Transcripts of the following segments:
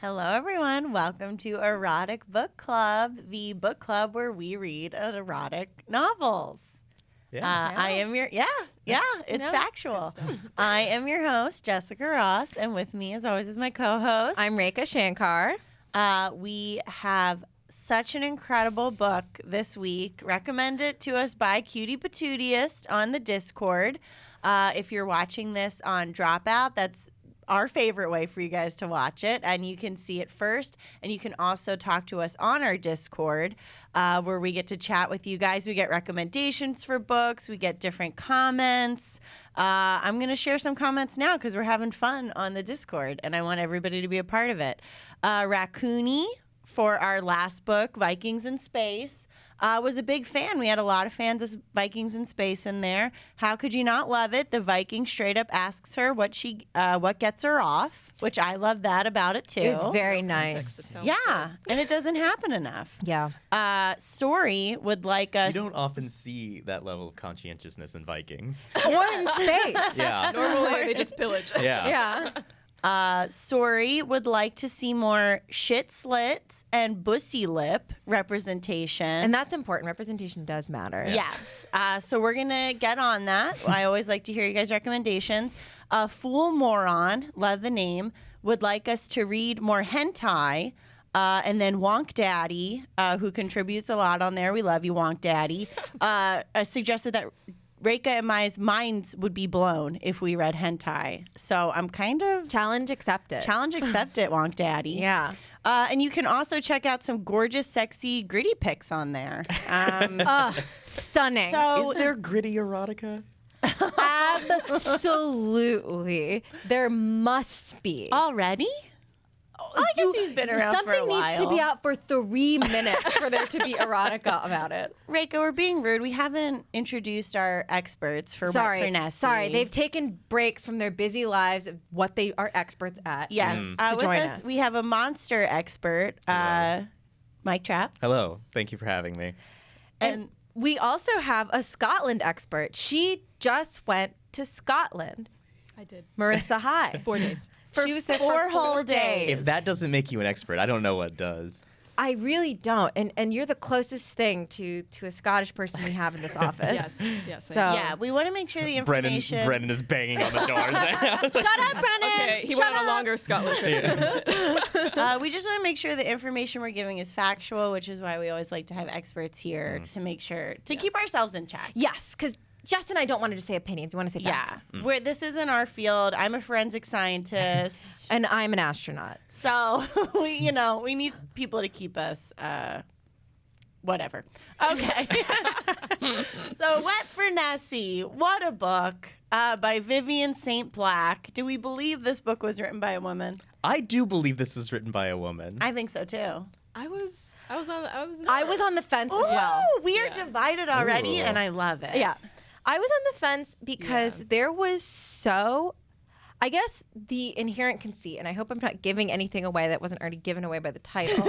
Hello, everyone. Welcome to Erotic Book Club, the book club where we read erotic novels. I am your it's factual. I am your host, Jessica Ross, and with me, as always, is my co-host. I'm Rekha Shankar. We have such an incredible book this week. Recommended to us by Cutie Patootiest on the Discord. If you're watching this on Dropout, that's our favorite way for you guys to watch it, and you can see it first, and you can also talk to us on our Discord, where we get to chat with you guys. We get recommendations for books, we get different comments. I'm going to share some comments now because we're having fun on the Discord, and I want everybody to be a part of it. Raccoony, for our last book, Vikings in Space, was a big fan. We had a lot of fans of Vikings in Space in there. How could you not love it? The Viking straight up asks her what gets her off, which I love that about it too. It was very nice. Yeah, and it doesn't happen enough. Yeah. Story would like us. You don't often see that level of conscientiousness in Vikings. Or in space. Yeah. Normally they just pillage. Yeah. Yeah. Sori would like to see more shit slits and bussy lip representation. And that's important. Representation does matter. Yes. So we're going to get on that. I always like to hear you guys' recommendations. Fool Moron, love the name, would like us to read more hentai. And then Wonk Daddy, who contributes a lot on there. We love you, Wonk Daddy, suggested that Rekha and my minds would be blown if we read hentai. So I'm kind of... Challenge accepted. Challenge accepted, Wonk Daddy. Yeah. And you can also check out some gorgeous, sexy, gritty pics on there. Stunning. So Is there gritty erotica? Absolutely. There must be. already? I guess he's been around for a Something while. needs to be out for 3 minutes for there to be erotica about it. Rekha, we're being rude. We haven't introduced our experts for Nessie. Sorry. They've taken breaks from their busy lives of what they are experts at. Yes. To With join us, us. we have a monster expert, Mike Trapp. Hello. Thank you for having me. And we also have a Scotland expert. She just went to Scotland. I did. Marissa High. 4 days. For She was there 4 for whole 4 days. If that doesn't make you an expert, I don't know what does. I really don't. And you're the closest thing to a Scottish person we have in this office. Yes. So Yeah, we want to make sure the information... Brennan is banging on the doors. shut up, Brennan. Okay, he went on a longer Scotland trip. we just want to make sure the information we're giving is factual, which is why we always like to have experts here to make sure, to keep ourselves in check. Yes, because Jess and I don't want to just say opinions. We want to say Yeah, facts. this isn't our field. I'm a forensic scientist. And I'm an astronaut. So, we need people to keep us, whatever. Okay. So, Wet for Nessie. What a book by Vivian St. Black. Do we believe this book was written by a woman? I do believe this is written by a woman. I think so, too. I was on the fence as well. Ooh, we are divided already, Ooh. and I love it. Yeah. I was on the fence because there was I guess the inherent conceit, and I hope I'm not giving anything away that wasn't already given away by the title,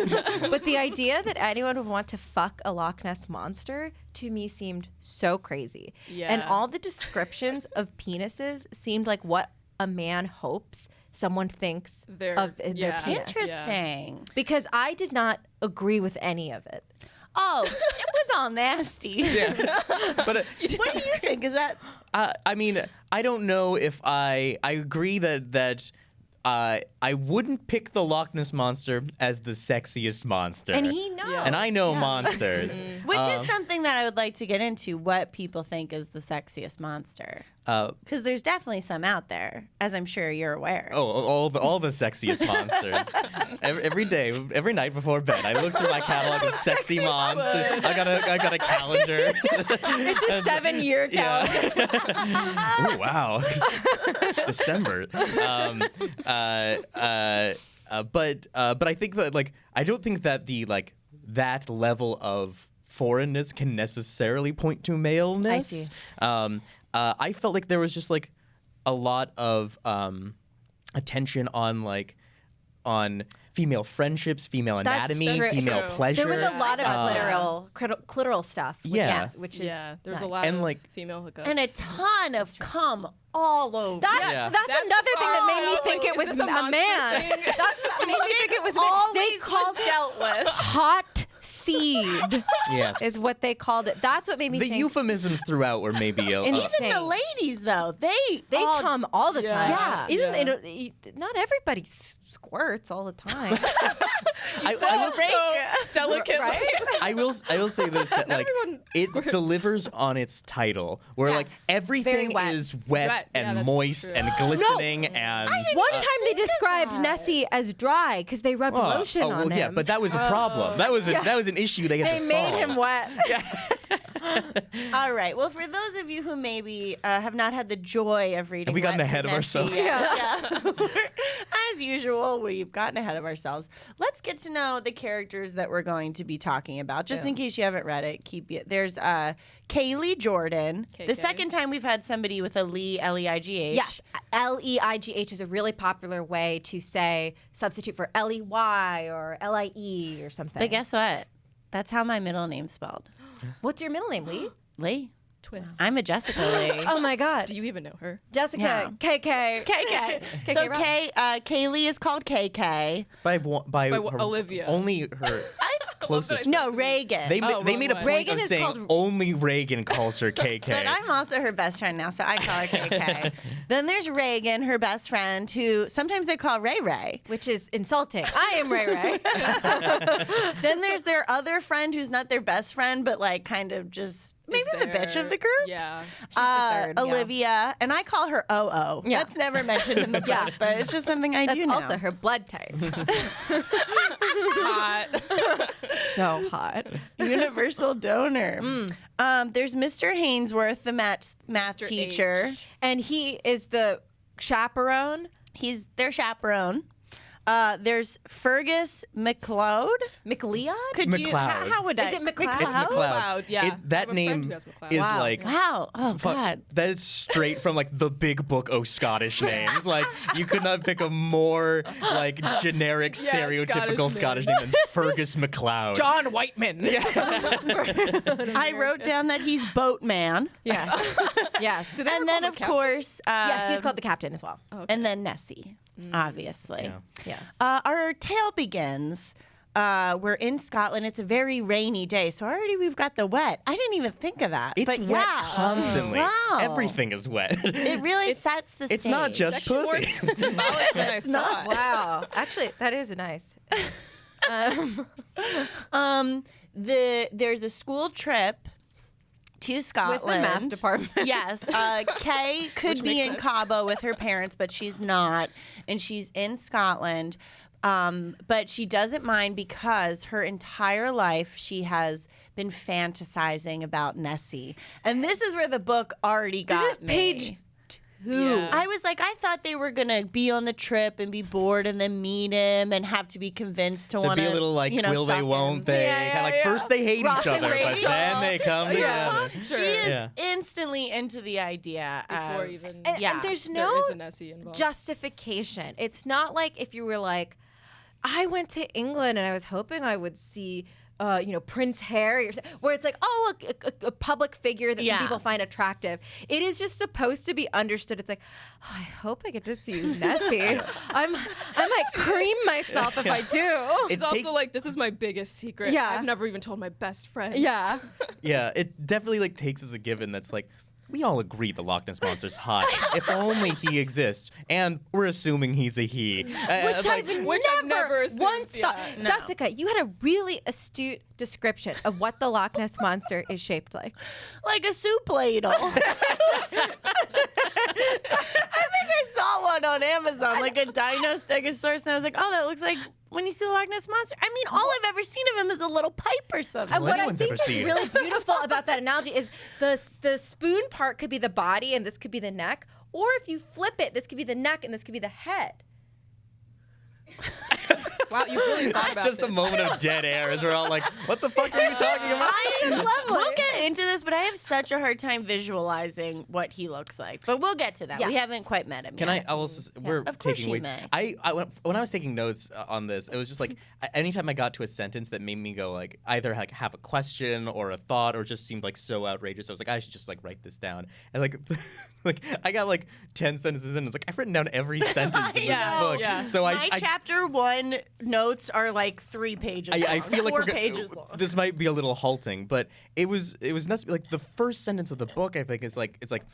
but the idea that anyone would want to fuck a Loch Ness monster to me seemed so crazy. Yeah. And all the descriptions of penises seemed like what a man hopes someone thinks of their penis. Interesting. Because I did not agree with any of it. Oh, it was all nasty. But What do you think? Is that... I mean, I don't know if I agree that I wouldn't pick the Loch Ness monster as the sexiest monster. And he knows. Yeah. And I know monsters. Which is something that I would like to get into, what people think is the sexiest monster. Because there's definitely some out there, as I'm sure you're aware. all the sexiest monsters. Every day, every night before bed, I look through my catalog of sexy monsters. I got a calendar. It's a 7-year calendar. Yeah. Ooh, wow. December. But I think that I don't think that that level of foreignness can necessarily point to maleness. I see. I felt like there was just a lot of attention on female friendships, female That's anatomy, true. female True. pleasure. There was a lot of Uh, clitoral stuff. Yeah. Which is Yeah, there's a nice. lot And, of like- female hookups. And a ton of cum all over. That's, Yeah. that's another thing that made me Oh, think it was is this a a monster man. thing? That's what made me think it was a man. always They called was it dealt with. hot seed Yes. is what they called it. That's what made me The think euphemisms throughout were maybe a Insane. Even the ladies, though, they all, come all the time. Yeah. Isn't it? Not everybody squirts all the time. I will say, delicately. Right? I will say this that like everyone it squirts. delivers on its title, where like everything Very wet. is wet Wet, yeah, and that's moist true. and glistening and. One time they described Nessie as dry because they rubbed lotion on well, him. yeah, but that was a problem. That was that was an issue they had they to made solve. him wet. All right. Well, for those of you who maybe have not had the joy of reading, Have we gotten Wet ahead for of Nessie ourselves? yet, yeah. As usual, we've gotten ahead of ourselves. Let's get to know the characters that we're going to be talking about. Just in case you haven't read it, there's Kaylee Jordan. The KK. second time we've had somebody with a Lee, L-E-I-G-H. Yes, Leigh is a really popular way to say substitute for Ley or Lie or something. But guess what? That's how my middle name's spelled. What's your middle name, Lee? Lee. Twist. I'm a Jessica Lee. Oh my God, Do you even know her? Jessica Yeah. KK. KK. KK So Rock. Kaylee is called KK. by her, Olivia. Only her closest. No, Reagan. They Oh, made a wrong point way. Reagan of is saying called- only Reagan calls her KK. But I'm also her best friend now, so I call her KK. Then there's Reagan, her best friend, who sometimes I call Ray Ray. Which is insulting. I am Ray Ray. Then there's their other friend who's not their best friend, but like kind of just maybe the bitch of the group. Yeah. She's the third, yeah. Olivia, and I call her OO. Yeah. That's never mentioned in the book, Yeah. but it's just something I That's do now. also her blood type. Hot. So hot. Universal donor. There's Mr. Hainsworth, the math Mr. teacher. H. And he is the chaperone. He's their chaperone. There's Fergus McLeod. McLeod? Could you? McLeod. How would I? Is it McLeod? It's McLeod. McLeod, yeah. I That have a friend name who has McLeod. is Wow. like. Wow. Oh fuck, God. that is straight from like the big book of Scottish names. Like you could not pick a more like generic, stereotypical Scottish Scottish name than Fergus McLeod. John Whiteman. I wrote down that he's boatman. Yes. Yes. And then of course, Yes, he's called the captain as well. and then Nessie, obviously. Yeah. Yes. Our tale begins. We're in Scotland. It's a very rainy day, so already we've got the wet. I didn't even think of that. It's but wet yeah. constantly. Wow. Everything is wet. It really sets the stage. It's not just Actually more pussy. symbolic than I thought. Wow. Actually, that is nice. There's a school trip to Scotland. With the math department. Yes. Kay could be in Cabo with her parents, but she's not. And she's in Scotland. But she doesn't mind because her entire life she has been fantasizing about Nessie. And this is where the book already got This is me. page 2. Yeah. I was like, I thought they were going to be on the trip and be bored and then meet him and have to be convinced to To want be a little like, will they, won't they? Yeah, Kinda like yeah. first they hate Ross each and other, but Rachel. then they come together. She is Yeah. instantly into the idea. Before of, even And, Yeah. and there's there no is a Nessie involved. justification. It's not like if you were like, I went to England and I was hoping I would see, Prince Harry, where it's like, oh, a public figure that Yeah. some people find attractive. It is just supposed to be understood. It's like, oh, I hope I get to see Nessie. I might cream myself if I do. It's also like, this is my biggest secret. Yeah. I've never even told my best friend. Yeah. Yeah, it definitely like takes as a given that's like we all agree the Loch Ness Monster's hot. If only he exists, and we're assuming he's a he. Which Like, I've never assumed, once thought. yeah. No. Jessica, you had a really astute description of what the Loch Ness Monster is shaped like. like a soup ladle. I think I saw one on Amazon, like a dino stegosaurus, and I was like, oh, that looks like when you see the Loch Ness Monster. I mean, all I've ever seen of him is a little pipe or something. And what I anyone's think ever is seen. really beautiful about that analogy is the spoon part could be the body and this could be the neck, or if you flip it, this could be the neck and this could be the head. Wow, you really thought about Just this. a moment of dead air as we're all like, what the fuck are you talking about? We'll get into this, but I have such a hard time visualizing what he looks like. But we'll get to that. We Yes. haven't quite met him Can yet. I also? We're Of course taking you way. may. When I was taking notes on this, it was just like anytime I got to a sentence that made me go like either like have a question or a thought or just seemed like so outrageous, I was like I should just like write this down. And like like I got like 10 sentences in. It's like I've written down every sentence in this know, book. yeah. So My I chapter 1 notes are like 3 pages long. I feel like 4 we're pages long. this might be a little halting, but it was nuts. Like the first sentence of the book, I think is like it's like,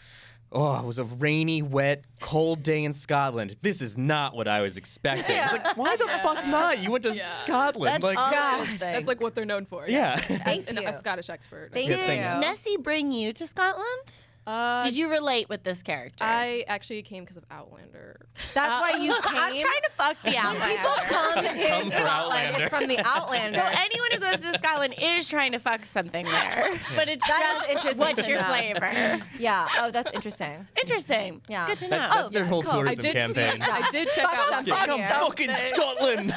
oh, it was a rainy, wet, cold day in Scotland. This is not what I was expecting. It's like, why the fuck not? You went to Scotland. That's like, all God. I would think. That's like what they're known for. yeah. Thank As you. a Scottish expert. Thank Good you. thing. Did Nessie bring you to Scotland? Did you relate with this character? I actually came because of Outlander. That's why you came. I'm trying to fuck the People Outlander. come in Come for Scotland. Outlander. It's from the Outlander. So anyone who goes to Scotland is trying to fuck something there. But it's That is just interesting what's to your know. flavor? yeah. Oh, that's interesting. Interesting. Yeah. Good to know. That's their whole I tourism did campaign. I did check Fuck out. something. Come Yeah. fucking Scotland.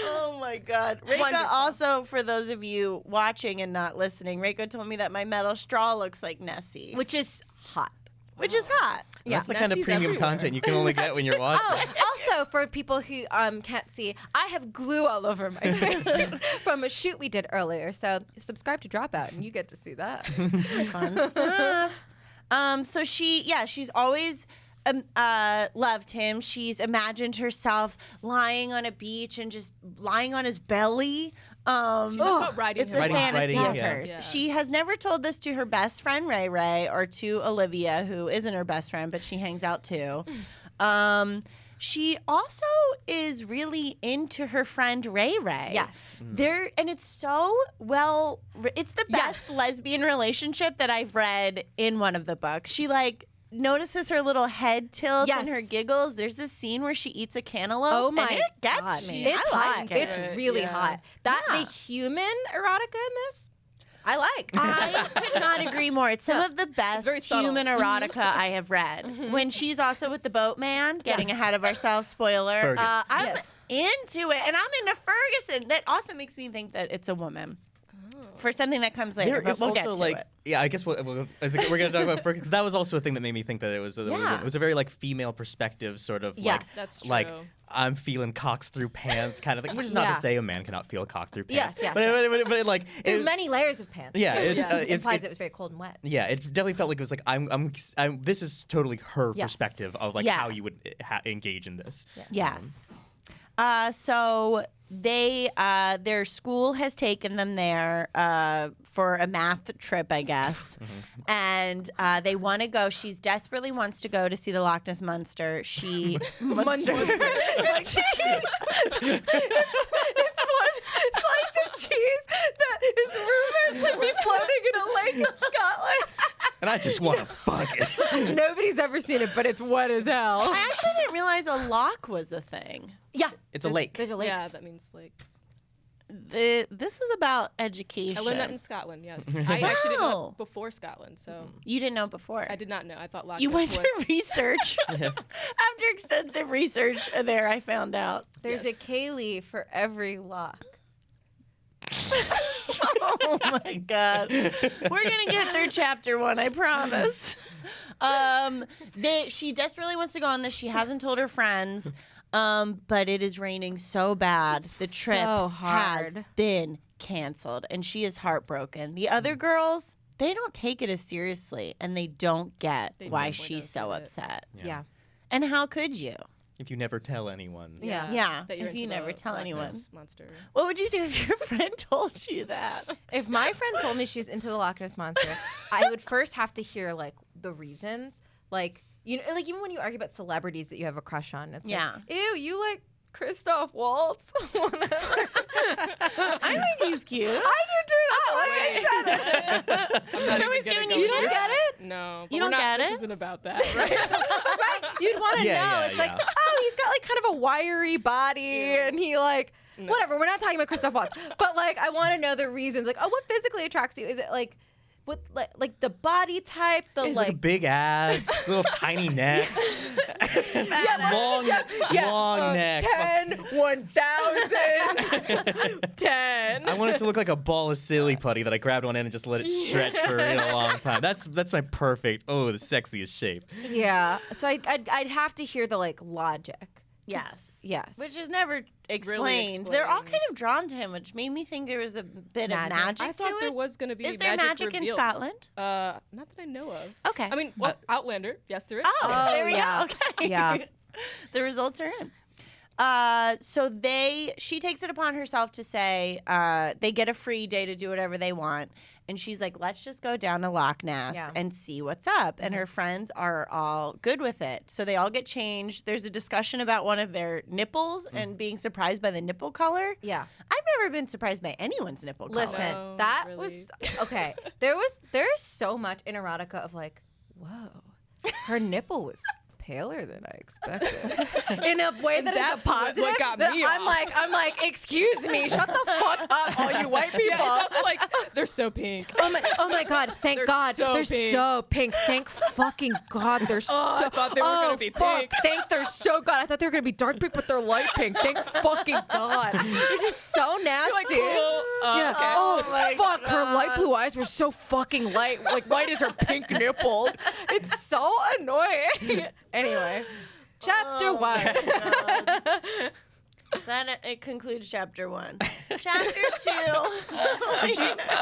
Oh my God. Rekha Wonderful. also, for those of you watching and not listening, Rekha told me that my metal straw looks like Nessie, Which is hot. which is hot. That's the kind of Nessie's premium everywhere. content you can only get when you're watching. Oh, also for people who can't see, I have glue all over my face from a shoot we did earlier. So subscribe to Dropout and you get to see that. Fun stuff. So she's always loved him. She's imagined herself lying on a beach and just lying on his belly. She's about riding It's her a Riding- fantasy riding, of yeah. hers. Yeah. She has never told this to her best friend Ray Ray or to Olivia, who isn't her best friend, but she hangs out too. She also is really into her friend Ray Ray. Yes. And it's so it's the best Yes. lesbian relationship that I've read in one of the books. She like notices her little head tilt Yes. and her giggles. There's this scene where she eats a cantaloupe. Oh my and it gets God. me. It's I hot. like it. It's really Yeah. hot. That Yeah. the human erotica in this, I like. I could not agree more. It's some of the best very subtle. human erotica I have read. When she's also with the boatman, getting ahead of ourselves, spoiler. Fergus. I'm Yes. into it, and I'm into Ferguson. That also makes me think that it's a woman. For something that comes later, There but is we'll also get to like, it. yeah, I guess we're going to talk about because that was also a thing that made me think that it was Yeah. it was a very like female perspective sort of Yes. like That's like true. I'm feeling cocks through pants kind of thing, which is not Yeah. to say a man cannot feel cock through Yes, pants. yes, But it like it There's was- many layers of pants. yeah, it, It implies it- it was very cold and wet. yeah, it definitely felt like it was like I'm this is totally her Yes. perspective of like Yeah. how you would engage in this. Yes. So they their school has taken them there for a math trip, I guess, and they want to go. She's desperately wants to go to see the Loch Ness monster. She monster. It's one slice of cheese that is rumored to be floating in a lake in Scotland. And I just want to fuck it. Nobody's ever seen it, but it's wet as hell. I actually didn't realize a loch was a thing. Yeah. It's a lake. There's a lake. Yeah, that means like. This is about education. I learned that in Scotland. Yes, I actually didn't Wow. know it before Scotland, so You didn't know before. I did not know. I thought Loch You Ness went was. to research. After extensive research, there I found out. There's a Kaylee for every lock. Oh my God. We're gonna get through chapter 1, I promise. She desperately wants to go on this. She hasn't told her friends. But it is raining so bad. The trip So has hard. been canceled, and she is heartbroken. The other girls, they don't take it as seriously, and they don't get They why definitely she's don't so get it. upset. Yeah. And how could you? If you never tell anyone. Yeah, that you're if you into never the tell Loch anyone. Ness monster. What would you do if your friend told you that? If my friend told me she was into the Loch Ness monster, I would first have to hear like the reasons. Like, you know, like even when you argue about celebrities that you have a crush on, it's Yeah. like, ew, you like Christoph Waltz? Whatever. I think he's cute. I do too. I said it. I'm not Someone's even giving gonna you go shit? You there. don't get it? No, but You we're don't not, get this it? isn't about that, right? Right? You'd want to Yeah, know. yeah, It's like, yeah. oh, he's got like kind of a wiry body, and he like, whatever. We're not talking about Christoph Waltz, but like, I want to know the reasons. Like, oh, what physically attracts you? Is it like with like the body type, the He's like a big ass, little tiny neck, long neck. 10, 1,000, 10. I want it to look like a ball of silly putty that I grabbed one end and just let it stretch for a real long time. That's my perfect. Oh, the sexiest shape. Yeah. So I'd have to hear the like logic. Yes. Yes. Which is never explained. They're all kind of drawn to him, which made me think there was a bit of magic I to thought it. there was going to be Is there magic in revealed. Scotland? Not that I know of. Okay. I mean, well, Outlander. Yes, there is. Oh, there we yeah. go. Okay. Yeah. The results are in. So she takes it upon herself to say they get a free day to do whatever they want. And she's like, let's just go down to Loch Ness and see what's up. And her friends are all good with it. So they all get changed. There's a discussion about one of their nipples and being surprised by the nipple color. Yeah. I've never been surprised by anyone's nipple color. Listen, No, that not was really. okay. There's so much in erotica of like, whoa, her nipple was paler than I expected. In a way that is That's a positive. what got that me I'm like, excuse me, shut the fuck up, all you white people. Yeah, it's also like they're so pink. Oh my God! Thank They're God, so they're pink. so pink. Thank fucking God, they're so. I thought they were gonna be fuck. pink. Thank they're so God. I thought they were gonna be dark pink, but they're light pink. Thank fucking God. They're just so nasty. You're like, cool. Yeah. Okay. Oh my fuck! Her God. light blue eyes were so fucking light, like light as her pink nipples. It's so annoying. Anyway, chapter 1. So it concludes chapter 1. Chapter 2.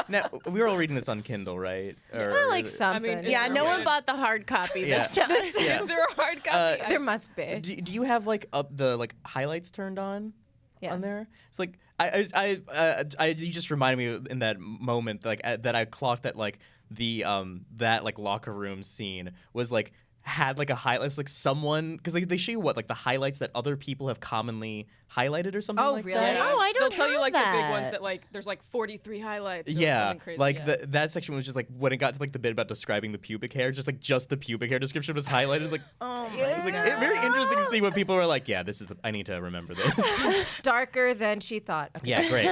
Now, we were all reading this on Kindle, right? Or like something. mean, Yeah, no Okay. one bought the hard copy Yeah. this time. Yeah. Is there a hard copy? There must be. Do you have like the like highlights turned on Yes. there? It's like you just reminded me in that moment like that I clocked that like the that like locker room scene was like had like a highlights like someone because they show you what like the highlights that other people have commonly highlighted or something Oh, like really? that. Oh, I don't They'll tell you have like the big that. ones that like there's like 43 highlights. Or Yeah, something crazy. like yeah. that section was just like when it got to like the bit about describing the pubic hair, just the pubic hair description was highlighted. It's like, Oh my it's like very interesting to see what people were like. Yeah, this is I need to remember this. Darker than she thought. Okay. Yeah, great.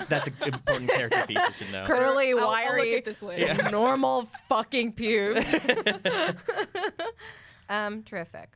That's an important character piece you should know. Curly, I'll look wiry, at this later. normal fucking pubes. Terrific.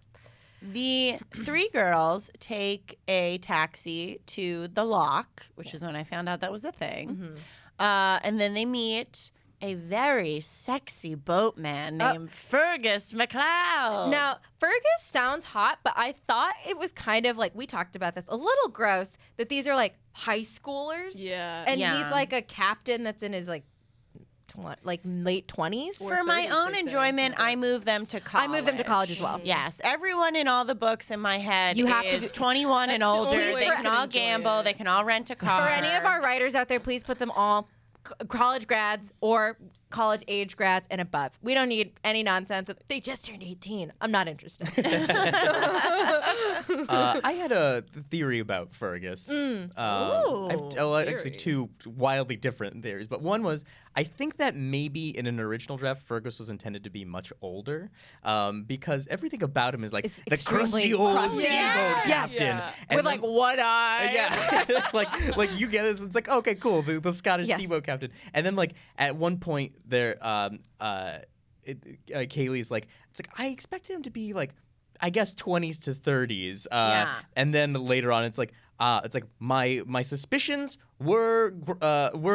The 3 girls take a taxi to the lock, which is when I found out that was a thing. And then they meet a very sexy boatman named Fergus McLeod. Now, Fergus sounds hot, but I thought it was kind of like, we talked about this, a little gross that these are like high schoolers. Yeah. And Yeah. he's like a captain that's in his like late 20s. Or for my 30s, own they say. enjoyment, I move them to college. I moved them to college as well. Yes, everyone in all the books in my head You have to is be- 21 and That's the older. only way They you can can all enjoy gamble. it. They can all rent a car. For any of our writers out there, please put them all college grads or college age grads and above. We don't need any nonsense of they just turned 18. I'm not interested. I had a theory about Fergus. Ooh. Actually, Theory. 2 wildly different theories. But one was, I think that maybe in an original draft, Fergus was intended to be much older, because everything about him is like It's the extremely crusty old crusty. steamboat Yes. captain. Yeah. And With then- like one eye. yeah, like you get this. It's like, okay, cool, the Scottish Yes. steamboat captain. And then like at one point there, Kaylee's like, it's like I expected him to be like, I guess 20s to 30s. Yeah. And then later on, it's like my suspicions were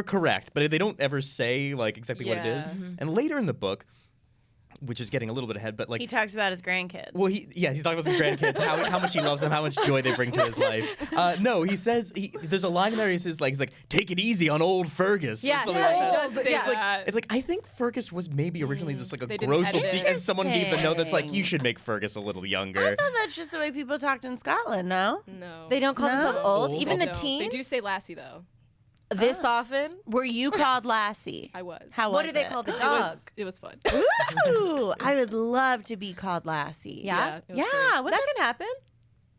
correct, but they don't ever say like exactly what it Yeah. is. And later in the book, which is getting a little bit ahead, but like He talks about his grandkids. well, he's talking about his grandkids, how much he loves them, how much joy they bring to his life. No, he says there's a line in there. He's like, take it easy on old Fergus. Yes, or something yeah, like he that. does say It's like, that. it's like I think Fergus was maybe originally just like a They didn't gross edit old it. secret, and someone gave the note that's like, you Interesting. should make Fergus a little I younger. thought that's just the way people talked in Scotland, no? No. They don't call No. themselves old. Old. Even They the don't. teens. They do say lassie though. This often. Were you called Lassie? I was. How What was do they it? call the It dog? was, it was fun. Ooh, I would love to be called Lassie. Yeah? it was Yeah, what That can happen.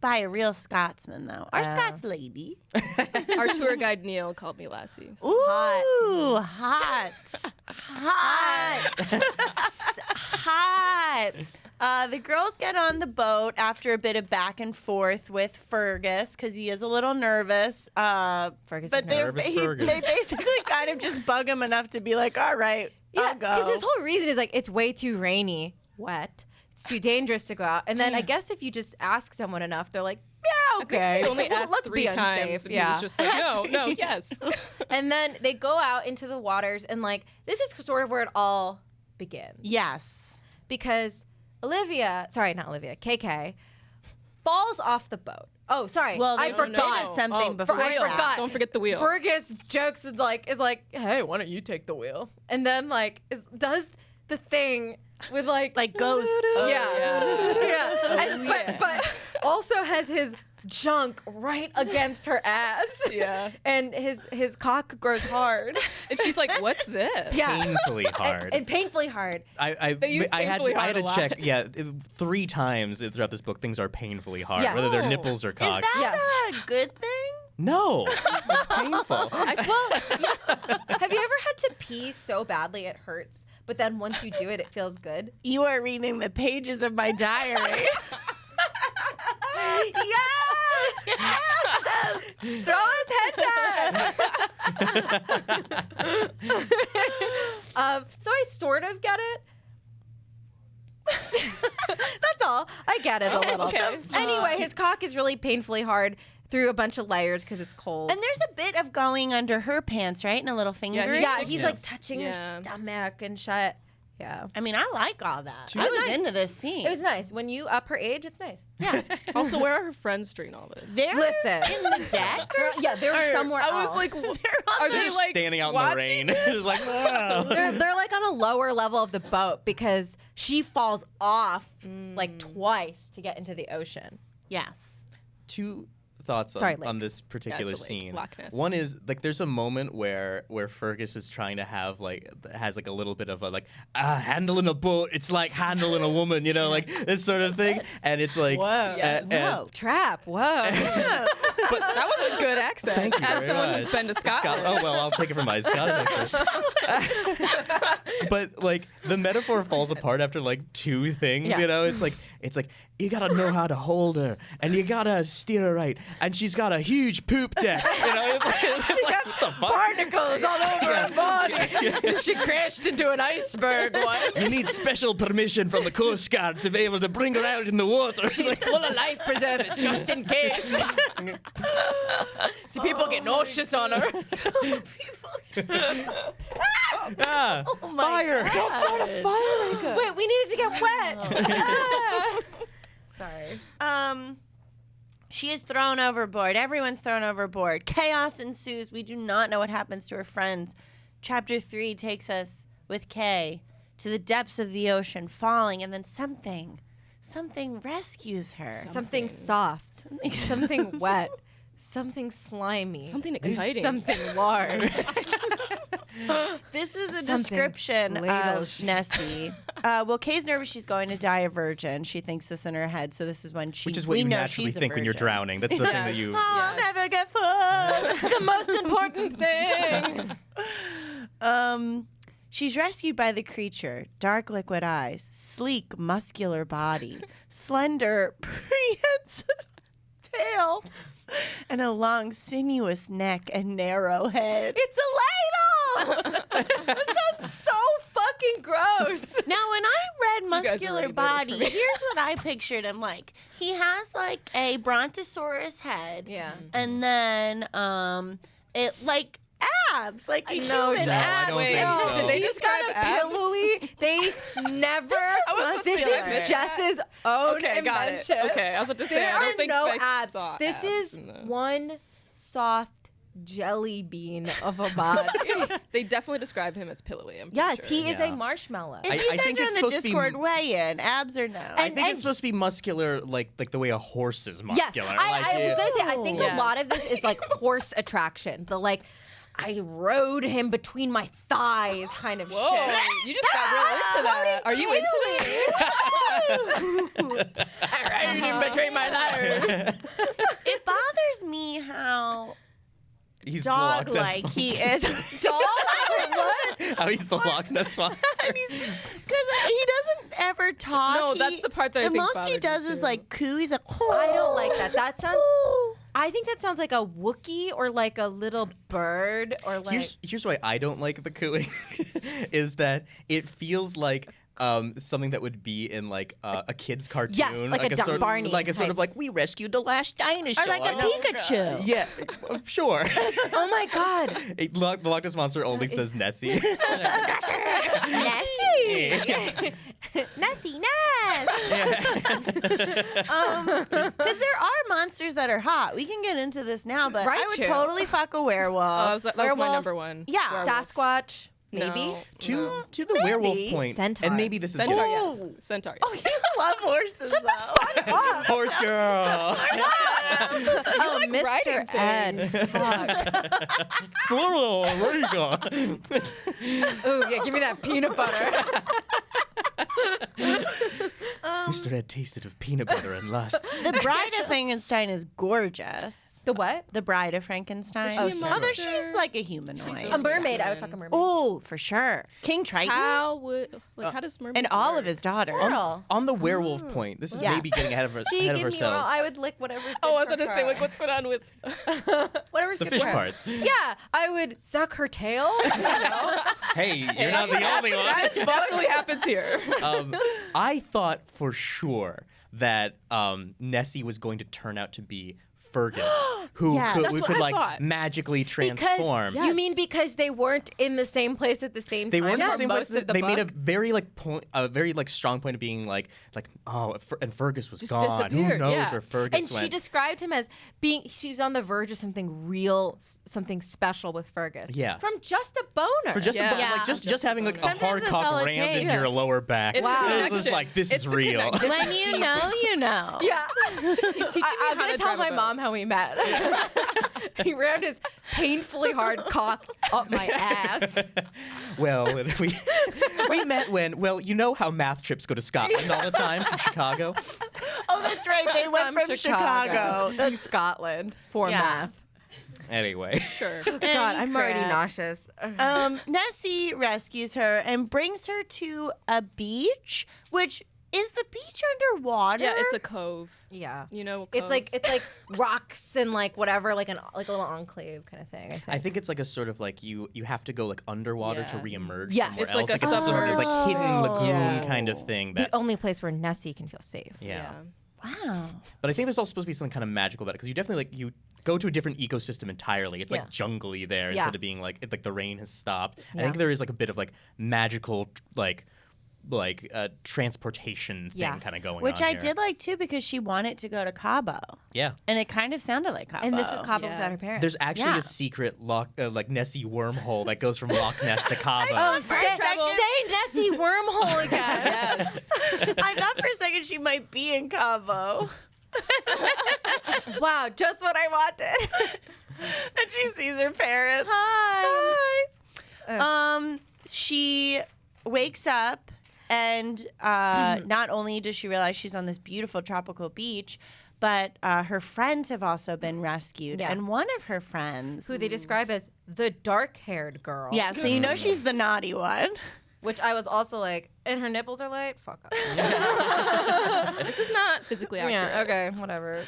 by a real Scotsman though. Our Oh. Scots lady. great. Our tour guide Neil called me lassie. So. Ooh, hot. Hot. The girls get on the boat after a bit of back and forth with Fergus because he is a little nervous. Fergus But is they Nervous Fergus. they basically kind of just bug him enough to be like, all right, Yeah, I'll because go. his whole reason is like it's way too rainy, wet. It's too dangerous to go out. And then I guess if you just ask someone enough, they're like, yeah, okay. He only asked Let's 3 be times. unsafe. And Yeah. he was just like, no, yes. And then they go out into the waters, and like this is sort of where it all begins. Yes. Because KK falls off the boat. Oh, sorry. Well, I there's a forgot. bit of something before I that. forgot. Don't forget the wheel. Fergus jokes is like, hey, why don't you take the wheel? And then like does the thing with like Ghost. yeah. And, yeah. but also has his junk right against her ass. Yeah. And his cock grows hard. And she's like, what's this? Yeah. Painfully hard. And painfully hard. They use I had painfully to hard a lot. check. Yeah, 3 times throughout this book, things are painfully hard, Yeah. whether they're Oh. nipples or Is cock. that a good thing? No, it's painful. Have you ever had to pee so badly it hurts, but then once you do it, it feels good? You are reading the pages of my diary. Throw his head down. So I sort of get it. That's all. I get it a little. Okay. Anyway, his cock is really painfully hard through a bunch of layers because it's cold. And there's a bit of going under her pants, right? And a little finger. yeah, sticks he's it. like touching Yeah. her stomach and shit. Yeah. I mean, I like all that. Two- I It was was nice. into this scene. It was nice. When you up her age, it's nice. yeah. Also, where are her friends during all this? They're Listen. in the deck. Or Yeah, they were somewhere else. I was like, are are They're they just like standing out in the watching rain. It's like, wow. they're like on a lower level of the boat because she falls off like twice to get into the ocean. yes. 2 thoughts Sorry, on Lake. this particular it's a lake, scene. Loch Ness. One is like there's a moment where Fergus is trying to have has a little bit of a handling a boat. It's like handling a woman, you know, like this sort of thing. And it's like, Whoa. Yes. Whoa. Trapp. Whoa. That was a good accent. Thank you As very someone much. who's been to Scotland. Oh well, I'll take it from my Scottish accent. But like the metaphor falls apart after like 2 things, Yeah. you know. It's like you gotta know how to hold her, and you gotta steer her right, and she's got a huge poop deck, you know. It's like what the fuck? Barnacles all over her body. She crashed into an iceberg once. You need special permission from the Coast Guard to be able to bring her out in the water. It's She's like, full of life preservers just in case. So people get nauseous on her. fire! Don't start a fire. Wait, we needed to get wet. Sorry. She is thrown overboard. Everyone's thrown overboard. Chaos ensues. We do not know what happens to her friends. Chapter 3 takes us with Kay to the depths of the ocean, falling, and then something rescues her. Something soft. Something wet. Something slimy. Something exciting. Something large. This is a Something description ladle of shaped. Nessie. Well, Kay's nervous she's going to die a virgin. She thinks this in her head, so this is when Which is what we you know naturally she's a think when you're virgin. drowning. That's the thing that you. I'll Yes. never get fucked. It's the most important thing. She's rescued by the creature. Dark liquid eyes, sleek muscular body, slender prehensile tail, and a long sinuous neck and narrow head. It's a ladle! That sounds so fucking gross. Now, when I read guys are muscular already body, doing this for me. here's what I pictured him like. He has like a brontosaurus head, Yeah. and then it like abs, like a No, human Jess. abs. I don't Wait, think so. did they He's describe got a abs? pillowy. They never. This muscular. is Jess's own Okay, got it. invention. Okay, I was about to say, There I don't are think no I abs. saw This abs is in the- one soft jelly bean of a body. They definitely describe him as pillowy. I'm pretty Yes, sure. he is Yeah. a marshmallow. If I you guys think are it's in the supposed to be- Discord, weigh in. Abs or no? I And- think it's supposed to be muscular, like the way a horse is Yes, muscular. I was gonna say. I think Yes. a lot of this is like horse attraction. The like, I rode him between my thighs kind of Whoa, shit. you just got real into that. Are you into that? I rode him between my thighs. It bothers me how He's the Loch Ness dog-like he is. Dog? What? How he's the Loch Ness monster. Because he doesn't ever talk. No, that's the part that I the think most he bothered me does is too. like coo. He's like, I don't like that. That sounds. I think that sounds like a Wookiee or like a little bird or like. Here's why I don't like the cooing, is that it feels like something that would be in like a kid's cartoon. Yes, like a sort Barney like a sort type. of like we rescued the last dinosaur. Or like a Pikachu. Yeah, sure. Oh my God. The Loch Ness Monster only says Nessie. Nessie. Nessie, Ness. Because there are monsters that are hot. We can get into this now, but I would Raichu. totally fuck a werewolf. That was my Werewolf. number one. Yeah. Werewolf. Sasquatch, maybe. No. To the werewolf point, Centaur. and maybe this is Centaur, good. yes. Centaur, yes. Oh, you love horses, though. Horse girl. Oh, Mr. writing Ed. Fuck. Whoa, where you go? Oh, yeah, give me that peanut butter. Mr. Ed tasted of peanut butter and lust. The Bride of Frankenstein is gorgeous. The what? The Bride of Frankenstein. Is she a Although monster? she's like a humanoid. A mermaid. I would fuck a mermaid. Oh, for sure. King Triton. How does mermaid And all of work? his daughters. On the werewolf point, this is Yeah. maybe getting ahead of She of give me all. ourselves. I would lick whatever's good Oh, I was for going to say, her. like, what's going on with... Whatever's The good fish for her. parts. Yeah, I would suck her tail. You know? Hey, you're not the only one. That definitely happens here. I thought for sure that Nessie was going to turn out to be Fergus, who Yeah. could, That's who what could I like thought. magically Because transform. you mean because they weren't in the same place at the same They time? weren't in the for same most place. of the They made a book? very strong point of being like and Fergus was Just gone. Who disappeared, knows yeah. where Fergus And she went? described him as being, she was on the verge of something real, something special with Fergus. Yeah. From just a boner. For just Yeah. a Yeah. like just having like a Sometimes hard that's all cock it rammed takes. into your lower back. It's Wow. a This is connection. like this It's is a real. connection. When you know, you know. Yeah. He's teaching me I'm how going to to tell drive my a boat. mom how we met. He rammed his painfully hard cock up my ass. Well, we met when you know how math trips go to Scotland all the time from Chicago. Oh, that's right. They went from Chicago. to Scotland for Yeah. math. Anyway, Sure. God, I'm already Crap. nauseous. Nessie rescues her and brings her to a beach, which is the beach underwater? Yeah, it's a cove. Yeah. You know, It's like coves. rocks and like whatever, like a little enclave kind of thing. I think it's like a sort of like you have to go like underwater to Yeah. reemerge Yes. somewhere It's like else. a It's a sort of like submerged- hidden lagoon Yeah. kind of thing. the That only place where Nessie can feel safe. yeah. Wow. But I think there's also supposed to be something kind of magical about it because you definitely like you go to a different ecosystem entirely. It's Yeah. like jungly there Yeah. instead of being like the rain has stopped. I Yeah. think there is like a bit of like magical transportation thing Yeah. kind of going on. Which I here. did like too because she wanted to go to Cabo. Yeah. And it kind of sounded like Cabo. And this was Cabo Yeah. without her parents. There's actually Yeah. a secret Nessie wormhole that goes from Loch Ness to Cabo. Oh, For a second- say Nessie wormhole again. Yes. I thought for a second she might be in Cabo. Wow, just what I wanted. And she sees her parents. Hi. Hi. She wakes up and not only does she realize she's on this beautiful tropical beach, but her friends have also been rescued. Yeah. And one of her friends, Who they describe as the dark-haired girl. yeah, so you know she's the naughty one. Which I was also like, and her nipples are light? Fuck up. This is not physically accurate. Yeah, okay, whatever.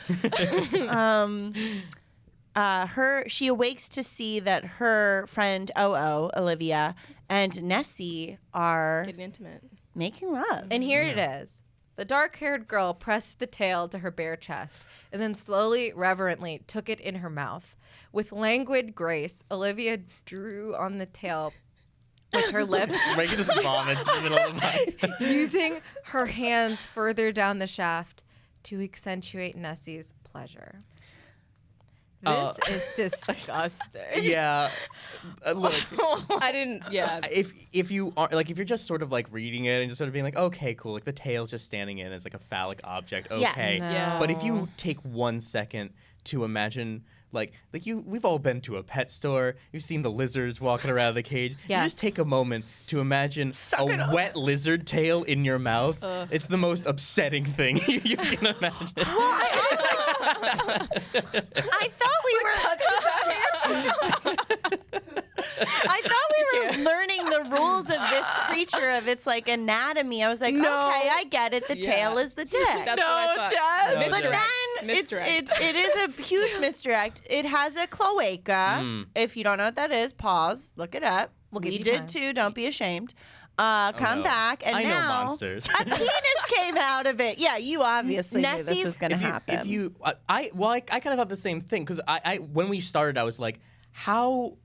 She awakes to see that her friend Olivia, and Nessie are Getting intimate. making love. And here it is. The dark-haired girl pressed the tail to her bare chest and then slowly, reverently took it in her mouth. With languid grace, Olivia drew on the tail with her lips, Reagan just vomits in the middle of the night. using her hands further down the shaft to accentuate Nessie's pleasure. This is disgusting. Yeah. Look, I didn't. Yeah. if you are like if you're just sort of like reading it and just sort of being like, okay, cool, like the tail's just standing in as like a phallic object, okay. Yes. Yeah. But if you take 1 second to imagine we've all been to a pet store, you've seen the lizards walking around the cage. You Yes. just take a moment to imagine a wet lizard tail in your mouth. It's the most upsetting thing you can imagine. I thought we were learning the rules of this creature, of its like anatomy. I was like, No. okay, I get it. The Yeah. tail is the dick. That's what I thought. Jess. No, but Jess. then Misdirect. it is a huge misdirect. It has a cloaca. If you don't know what that is, pause, look it up. We'll give we you did time. too. Don't be ashamed. Come no. back, and I know now monsters. a penis came out of it. Yeah, you obviously knew this Nessie- was going to happen. If you, I kind of have the same thing because I when we started, I was like, how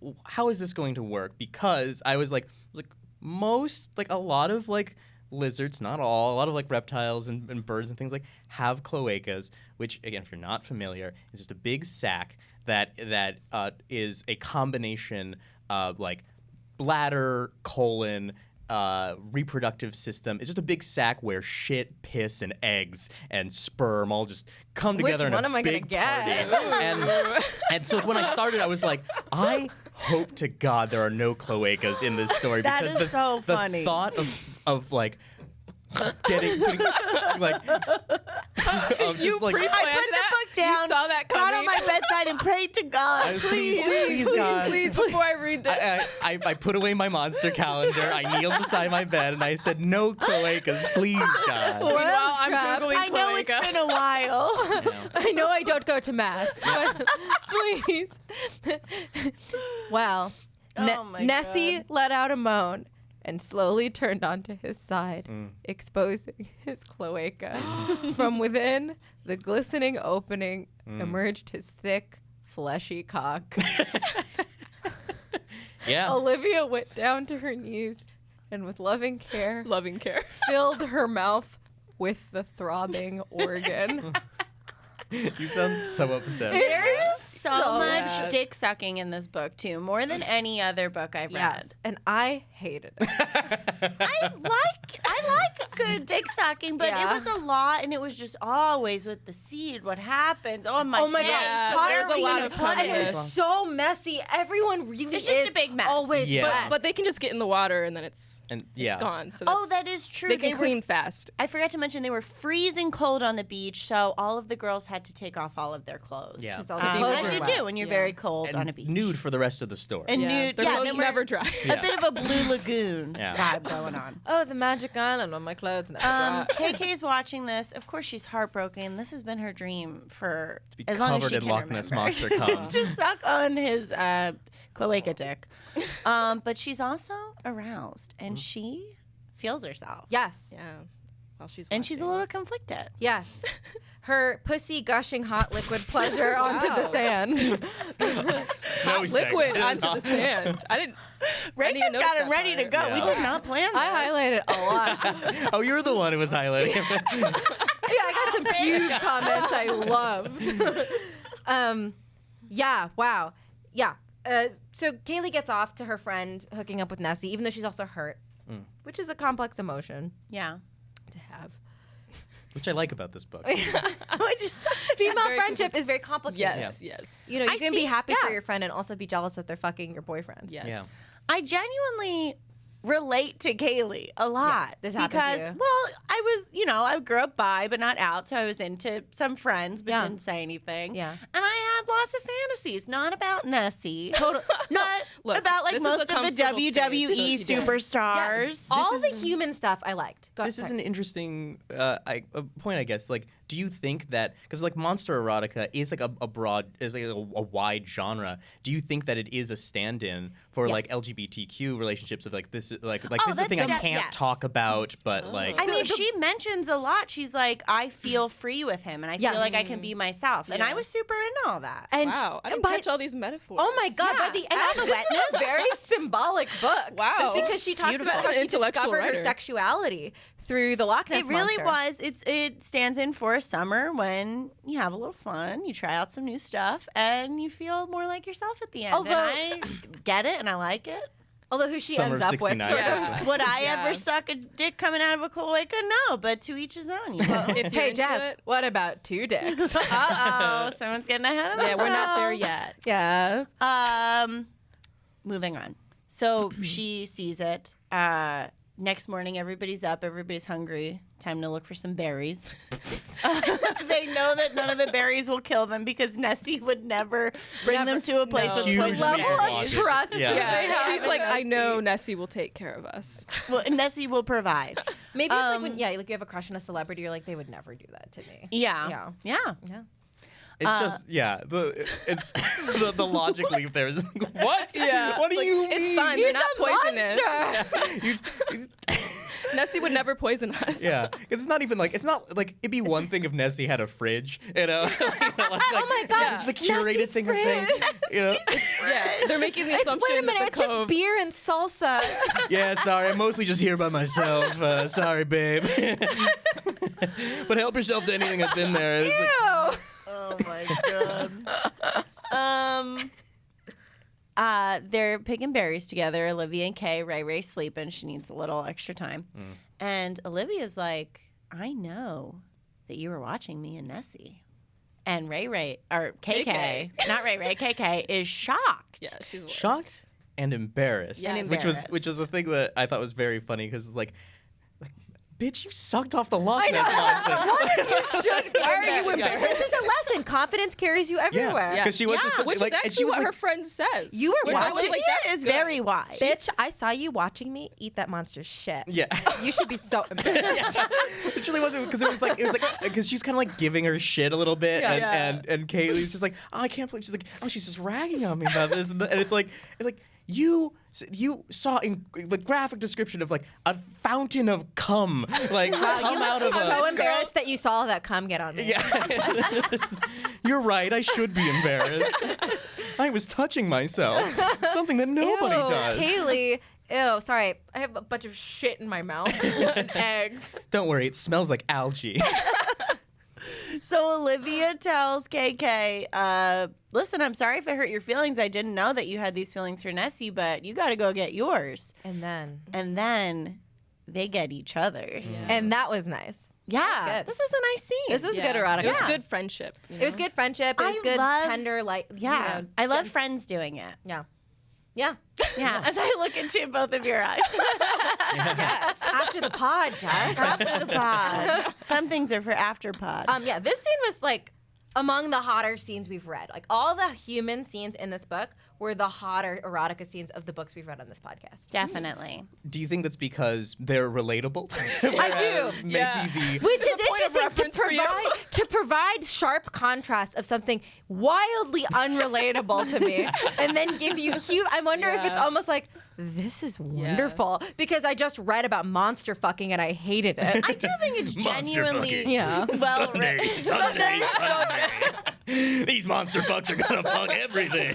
is this going to work? Because I was like a lot of like lizards, not all, a lot of like reptiles and birds and things like have cloacas, which again, if you're not familiar, is just a big sac that is a combination of like bladder, colon, reproductive system. It's just a big sack where shit, piss, and eggs and sperm all just come together in one a am I gonna big get? party. And so when I started, I was like, I hope to God there are no cloacas in this story That because is so the funny. thought of like putting like of just You like pre-planned I put the that? book down, You saw that got on coming? my bedside, and prayed to God, please God. Please, before I read this. I put away my monster calendar. I kneeled beside my bed and I said, "No cloacas, please, God." Meanwhile, I'm Trapp. Googling I know it's cloaca. been a while. I know I don't go to mass, but please. Well, Oh my Nessie God. let out a moan and slowly turned onto his side, exposing his cloaca. From within the glistening opening emerged his thick, fleshy cock. Yeah. Olivia went down to her knees and with loving care Loving care. filled her mouth with the throbbing organ. You sound so upset. There is so So much bad. dick sucking in this book too, more than any other book I've Yes, and I hated it. read. I like good dick sucking, but Yeah. it was a lot, and it was just always with the seed. What happens? Oh my! Oh my God! Yeah, God, there's a lot of and it puddles. was so messy. Everyone really It's just is a big mess. always Yeah. wet. But they can just get in the water and then it's And yeah. gone. So Oh, that's, that is true. they can were- clean fast. I forgot to mention they were freezing cold on the beach, so all of the girls had to take off all of their clothes. Yeah. All the clothes As were you wet. do when you're Yeah. very cold And on a beach. nude for the rest of the story. And Yeah. nude. Their Yeah, clothes they were never dry. Yeah. a bit of a Blue Lagoon Yeah. vibe going on. Oh, the magic island on my clothes. KK's watching this. Of course, she's heartbroken. This has been her dream for be as long as covered she in can Loch Ness remember. Monster cum. to suck on his cloaca dick. But she's also aroused, and she feels herself. Yes. Yeah. While she's And she's a watching. little conflicted. Yes. Her pussy gushing hot liquid pleasure onto the Wow. sand. No liquid sex. onto the sand. I didn't Rekha's notice got him that ready to part. go. We Yeah. did not plan this. I highlighted a lot. Oh, you're the one who was highlighting it. Yeah, I got some pube comments I loved. Yeah, wow. Yeah. So Kaylee gets off to her friend hooking up with Nessie, even though she's also hurt, which is a complex emotion Yeah. to have. Which I like about this book. I just Female very friendship is very complicated. Yes, yes. You know, you I can see- be happy for yeah. your friend and also be jealous that they're fucking your boyfriend. Yes. Yeah. I genuinely relate to Kaylee a lot. this happened to because, you. well, I was, I grew up bi, but not out, so I was into some friends, but Yeah. didn't say anything. Yeah. And I had lots of fantasies, not about Nessie, Total. not Look, about like this is a most of the comfortable space, so WWE she did. superstars. Yes. All is the an- human stuff I liked. Go This is sorry. an interesting point, I guess. Like, do you think that because like monster erotica is like a broad, is like a wide genre? Do you think that it is a stand-in for like Yes. LGBTQ relationships of like this, like Oh, this is the that's thing I de- can't yes. talk about, but like I mean, she mentions a lot. She's like, I feel free with him, and I Yes. feel like I can be myself. And I Yeah. was super into all that. And Wow. I didn't by- catch all these metaphors. Oh my god! Yeah. By the And all end, the this was wetness. a very symbolic book. Wow. It's because she talked Beautiful. about how An she intellectual discovered her writer. sexuality through the Loch Ness It really Monster. was. It stands in for a summer when you have a little fun, you try out some new stuff, and you feel more like yourself at the end. Although- and I get it, and I like it. Although who she Summer ends up with, 69. sort Yeah. of. Would I Yeah. ever suck a dick coming out of a cloaca? No, but to each his own. You know? If you're Hey into Jess, it- what about 2 dicks? Uh-oh, someone's getting ahead of Yeah, we're not there themselves. yet. yes. Moving on. So she sees it. Next morning, everybody's up. Everybody's hungry. Time to look for some berries. They know that none of the berries will kill them because Nessie would never bring them to a place No. with Huge poison level makeup of berries. walkers. trust Yeah. they have She's in like, I know Nessie. Nessie will take care of us. Well, Nessie will provide. Maybe it's like when like you have a crush on a celebrity, you're like, they would never do that to me. Yeah. Yeah. Yeah. It's just it's the logic leap there is like, what? Yeah. What do Like, you mean? it's fine. They're not poisonous. Monster. Nessie would never poison us. Yeah, because it's not it'd be one thing if Nessie had a fridge, you know? Oh my God, it's a curated Nessie's thing of things, you know? Yeah. They're making the assumption Wait a minute, that it's the just cove. beer and salsa. Yeah, sorry, I'm mostly just here by myself. Sorry, babe. But help yourself to anything that's in there. It's like, Ew. Oh my god. They're picking berries together. Olivia and Kay. Ray's sleeping. She needs a little extra time. And Olivia's like, I know that you were watching me and Nessie. And Ray, or KK, not Ray, KK is shocked. Yeah, she's like, shocked and embarrassed. Yeah. And which was embarrassed. the thing that I thought was very funny because like bitch, you sucked off the Loch Ness monster. You should be. Why are you embarrassed? This is a lesson. Confidence carries you everywhere. because she was just which like, is and actually she was what like, her friend says. You were Which I was watching- like, Olivia that's is good. very wise. Bitch, I saw you watching me eat that monster's shit. yeah. You should be so embarrassed. It really wasn't because it was like because she's kind of like giving her shit a little bit, and Kaylee's just like, oh, I can't believe she's like, oh, she's just ragging on me about this, and it's like you saw in the graphic description of like a fountain of cum like come out of so a. embarrassed that you saw that cum get on me. Yeah. You're right. I should be embarrassed. I was touching myself. Something that nobody Ew, does. Kaylee. Ew, sorry. I have a bunch of shit in my mouth. And eggs. Don't worry. It smells like algae. So Olivia tells KK, listen, I'm sorry if I hurt your feelings. I didn't know that you had these feelings for Nessie, but you got to go get yours. And then they get each other's. And that was nice. Yeah. good. This is a nice scene. This was good erotica. It was Yeah. good friendship. you It was know? good friendship. It was I good, love- tender, like, Yeah. you know, I love friends doing it. Yeah. Yeah. Yeah. As I look into both of your eyes. Yes. After the pod, Jess. After the pod. Some things are for after pod. Yeah, this scene was like among the hotter scenes we've read. Like all the human scenes in this book were the hotter erotica scenes of the books we've read on this podcast. Definitely. Do you think that's because they're relatable? I Whereas do. Maybe Yeah. Which is point of interesting reference for you. to provide sharp contrast of something wildly unrelatable to me, and then give you I wonder if it's Yeah. almost like this is wonderful because I just read about monster fucking and I hated it. I do think it's Monster genuinely fucking. Yeah. well written. Sunday. These monster fucks are gonna fuck everything.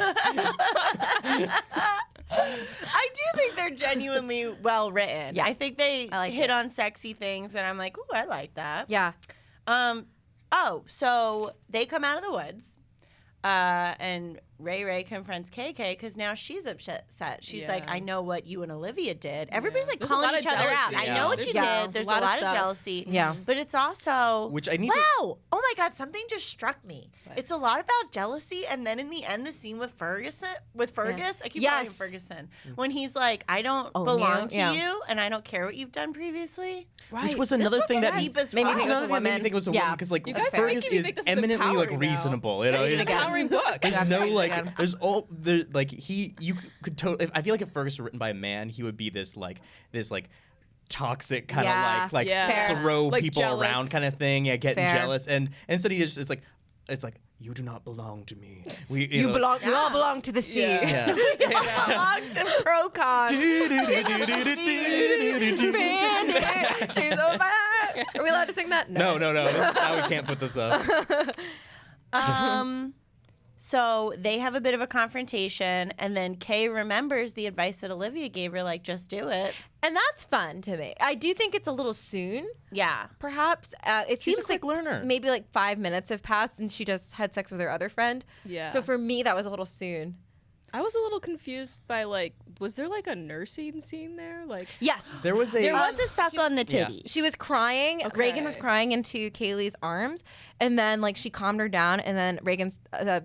I do think they're genuinely well written. Yeah. I think they I like hit it. on sexy things, and I'm like, ooh, I like that. Yeah. So they come out of the woods, and Ray confronts KK because now she's upset. She's like, Yeah. I know what you and Olivia did. Everybody's like There's a calling lot each of other out. jealousy. I know what you Yeah. did. There's a lot of lot of stuff. jealousy. Yeah. But it's also Which I need wow. to- Oh my God, something just struck me. It's a lot about jealousy, and then in the end, the scene with Fergus. I keep calling him Yes. Ferguson. When he's like, I don't Oh, belong you? to Yeah. you, and I don't care what you've done previously. Which was another book thing is that deep as Maybe fuck. because Another of thing that made me women. think it was a Yeah. woman because like You guys are Fergus making me is think this is eminently like empowering now. reasonable. You know, It's an He's- empowering book. There's Yeah, no very like, good. there's all the like you could totally. I feel like if Fergus were written by a man, he would be this toxic kind of Yeah. like Yeah. Fair. throw Like people jealous. around kind of thing. Yeah, getting Fair. jealous, and instead he just is like, it's like you do not belong to me. You know, belong. You all belong to the sea. Yeah. Yeah. Belong to Procon. Bandit, she's on fire. Are we allowed to sing that? No. Now we can't put this up. So they have a bit of a confrontation, and then Kay remembers the advice that Olivia gave her, like, just do it. And that's fun to me. I do think it's a little soon, Yeah. perhaps. It She's a seems quick like learner. maybe like 5 minutes have passed and she just had sex with her other friend. Yeah. So for me, that was a little soon. I was a little confused by like, was there like a nursing scene there? Like, Yes. There was a. There was a suck on the yeah. titty. She was crying. Okay. Reagan was crying into Kaylee's arms, and then like she calmed her down, and then Reagan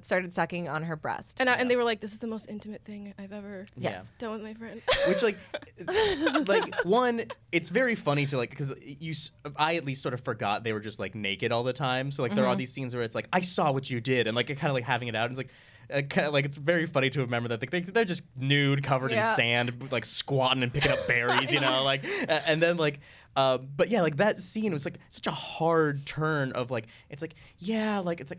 started sucking on her breast. and they were like, this is the most intimate thing I've ever Yes. done with my friend. Which like one, it's very funny to like because I at least sort of forgot they were just like naked all the time. So like there are these scenes where it's like I saw what you did, and like kind of like having it out. And it's like. Kind of like it's very funny to remember that they're just nude, covered in Yeah. sand, like squatting and picking up berries, you know, like, and then like, But yeah, like that scene was like such a hard turn of like it's like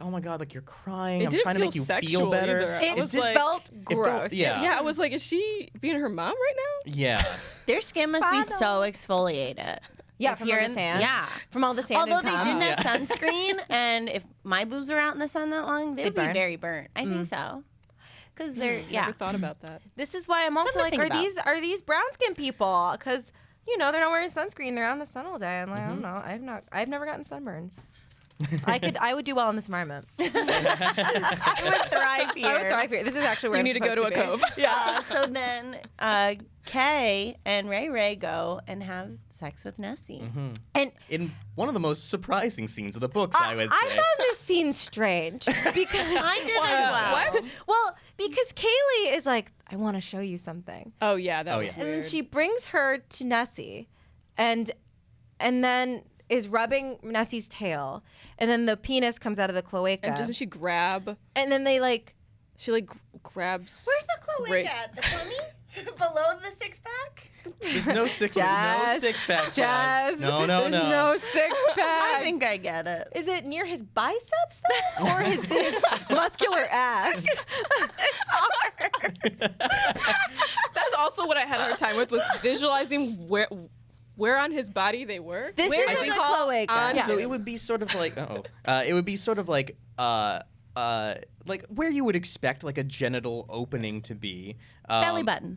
oh my god, like you're crying. I'm trying to make you feel better. It felt gross. Yeah. I was like, is she being her mom right now? Yeah. Their skin must be so exfoliated. Yeah, If from all you're the in- sand. yeah. From all the sand. Although and they cum. didn't have sunscreen, and if my boobs were out in the sun that long, they'd be burn. very burnt. I think so. Because they're, Never thought about that. This is why I'm also Something like, to think are these brown skin people? Because they're not wearing sunscreen. They're out in the sun all day. I'm like, I don't know. I've never gotten sunburned. I would do well in this environment. I would thrive here. I would thrive here. This is actually where You I'm need to go to a supposed cove. be. Yeah. So then Kay and Ray go and have sex with Nessie. And In one of the most surprising scenes of the books, I would say. I found this scene strange because I did as well. What? Well, because Kaylee is like, I want to show you something, Oh yeah, that was yeah. and weird. then she brings her to Nessie, and then is rubbing Nessie's tail, and then the penis comes out of the cloaca, and doesn't she grab? and then they like. She like grabs. Where's the cloaca Right. at? The tummy? Below the six-pack? There's no six pack. Jess, No. There's no six pack. I think I get it. Is it near his biceps then, or his muscular ass? That's also what I had a hard time with, was visualizing where on his body they were. This Where's is the a call. cloaca? on- Yeah. So it would be sort of like it would be sort of like where you would expect like a genital opening to be. Belly button.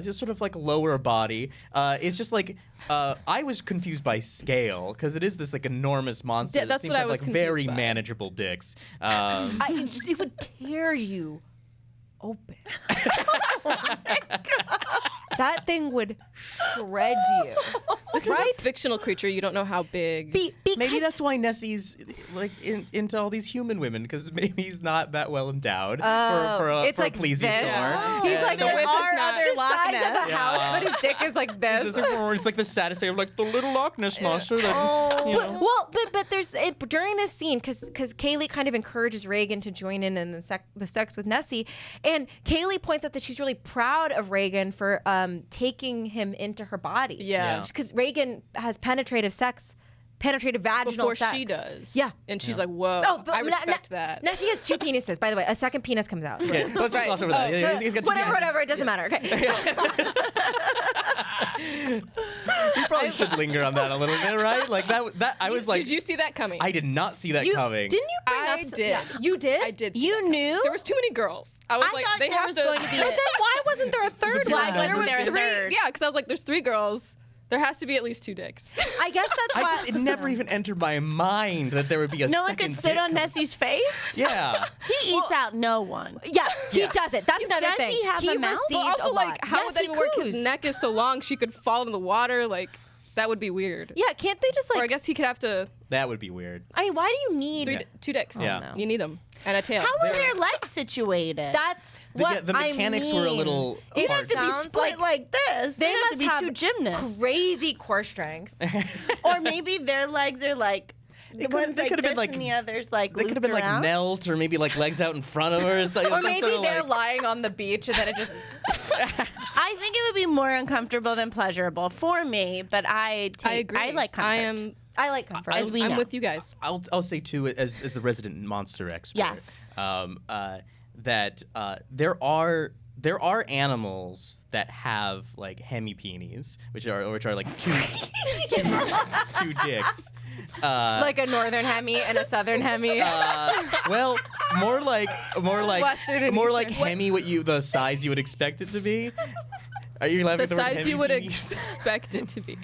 Just sort of like lower body. It's just like I was confused by scale because it is this like enormous monster. Yeah, that that's seems what to I have was like very confused by. manageable dicks. It would tear you open. That thing would shred you. This is a fictional creature. You don't know how big. Maybe that's why Nessie's like into all these human women because maybe he's not that well endowed for a it's like plesiosaur. this. Oh. He's like There this are is not other the Loch size Ness. of a house, but his dick is like this. It's like the saddest thing of like the little Loch Ness monster. That, But there's during this scene because Kaylee kind of encourages Reagan to join in the sex with Nessie, and Kaylee points out that she's really proud of Reagan for taking him into her body. Yeah. Because Reagan has penetrative vaginal Before sex. she does. Yeah. And she's like, whoa, I respect that. Nessie has two penises, by the way. A second penis comes out. Okay, let's just gloss over that. Oh, He's got two whatever, penises. it doesn't matter. Okay. You probably should linger on that a little bit, right? Like that. I was like, did you see that coming? I did not see that coming. Didn't you bring I up? did. Yeah, you did. I did. see You that knew? There was too many girls. I was I like, thought they there have was to. going to be But then why wasn't there a third pure one? number. There was There was there a third? Yeah, because I was like, there's 3 girls. There has to be at least 2 dicks. I guess that's why. It never even entered my mind that there would be a No one second could sit dick on coming. Nessie's face? Yeah. He eats out no one. Yeah, he Yeah. does it. That's another does thing. he have a mouth? received But also, a lot. like, how Yes, would that he even work? His coos. neck is so long, she could fall in the water. Like, that would be weird. Yeah, can't they just Or I like? guess he could have to. That would be weird. I mean, why do you need? 2 dicks. Yeah. no. You need them. And a tail. How are their legs situated? That's what the mechanics I were a mean. little You'd hard have to be sounds split like this. They They'd have must to be have two gymnasts. Crazy core strength. Or maybe their legs are like the ones they like could have this been like and the others like They could have looped been like around. knelt or maybe like legs out in front of her. So Or maybe they're lying on the beach and then it just. I think it would be more uncomfortable than pleasurable for me, but I agree. I like comfort. I like comfort. As we I'm know. with you guys. I'll say too, as the resident monster expert. Yes. That there are animals that have like hemipenes, which are like two dicks. like a northern hemi and a southern hemi. Well, more like Western and more like Eastern. hemi, the size you would expect it to be. Are you laughing The at the word size you would hemipenes? expect it to be.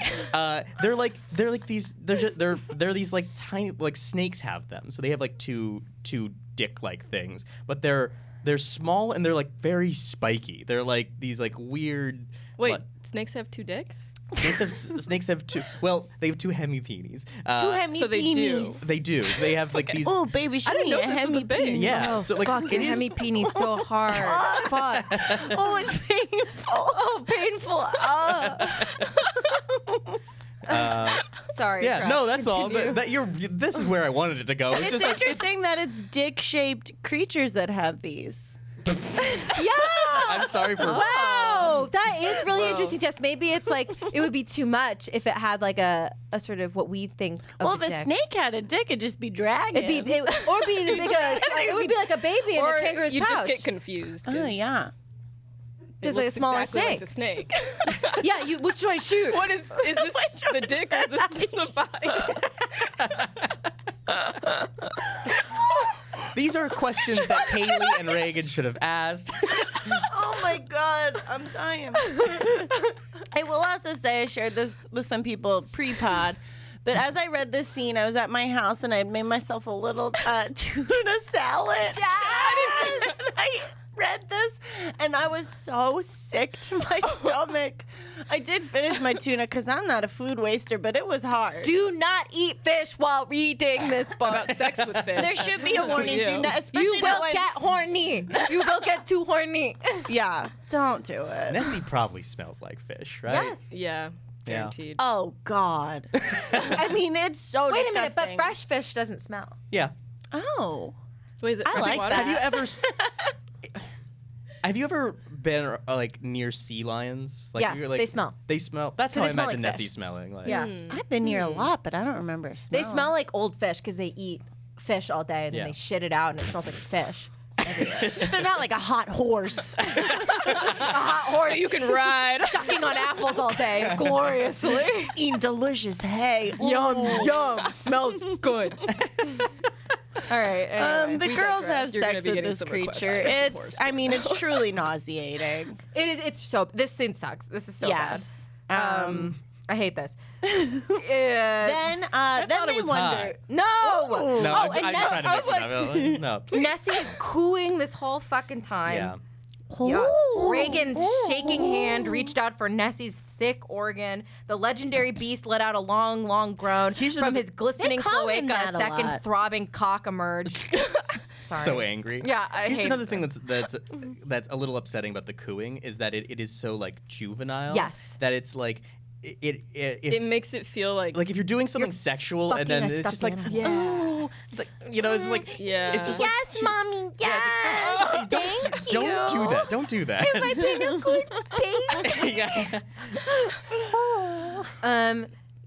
They're these they're these like tiny like snakes have them, so they have like two dick like things, but they're small and they're like very spiky. They're like these like weird. Wait, like- snakes have 2 dicks? snakes have two. Well, they have 2 hemipenes. Two hemi so they do. peenies. They do. They have like these. Oh, baby, show didn't me know a this was a hemi thing. peenie. Yeah. Oh, so like fuck, it your is. hemi peenie so hard. Fuck. Oh, it's painful. Oh, painful. Sorry. Yeah. Trapp. No, that's Continue. all. This is where I wanted it to go. It's It's just like interesting that it's dick-shaped creatures that have these. Yeah. I'm sorry for. Wow. Oh, that is really interesting, Jess. Maybe it's like it would be too much if it had like a sort of what we think of Well, a if dick. a snake had a dick, it'd just be dragging. It would be like a baby in Or a kangaroo's you pouch. just get confused. Oh, yeah. Just like a smaller exactly snake. Like the snake. Yeah, which should I shoot? What is this the dick or is this the body? These are questions that Kaylee and Reagan should have asked. Oh my God, I'm dying. I will also say I shared this with some people pre-pod. But as I read this scene, I was at my house and I made myself a little tuna salad. And I read this and I was so sick to my stomach. I did finish my tuna because I'm not a food waster, but it was hard. Do not eat fish while reading this book. About sex with fish. There should be a warning. You. Do not, especially You will not when, get horny. You will get too horny. Yeah, don't do it. Nessie probably smells like fish, right? Yes. Yeah. Guaranteed. Oh God. I mean, it's so Wait disgusting. a minute, but fresh fish doesn't smell. Yeah. Oh. Wait, is it I fresh like water? that. Have you ever been like near sea lions? Like, Yes, you're, like, they smell. They smell. That's 'Cause how I they smell imagine like Nessie fish. smelling. Like, Yeah. I've been near a lot, but I don't remember They smell like old fish because they eat fish all day and then Yeah. they shit it out and it smells like fish. They're not like a hot horse. A hot horse You can ride. sucking on apples all day gloriously. Eating delicious hay. Yum. Smells good. All right. Anyway. The We girls digress. have You're gonna sex be with getting this some requests creature. for some It's, horse I mean, it's truly nauseating. It is. It's so. This scene sucks. This is so Yes. bad. I hate this. Then thought they it was wonder. hot. No. No, Oh, I'm and just trying to mix it up. No. Nessie is cooing this whole fucking time. Yeah. Yeah. Ooh. Reagan's shaking hand reached out for Nessie's thick organ. The legendary beast let out a long, long groan. Here's From another- his glistening They call him cloaca, that a a second lot. throbbing cock emerged. Sorry. So angry. Yeah, I Here's hate another it. thing that's a little upsetting about the cooing is that it is so like juvenile. Yes. That it's like if It makes it feel like if you're doing something sexual and fucking then a it's just like stuffed animal. oh, it's like it's like Yeah. it's just like Yes, mommy. Yes. oh, don't do that. Don't do that. I've been a good baby. Yeah.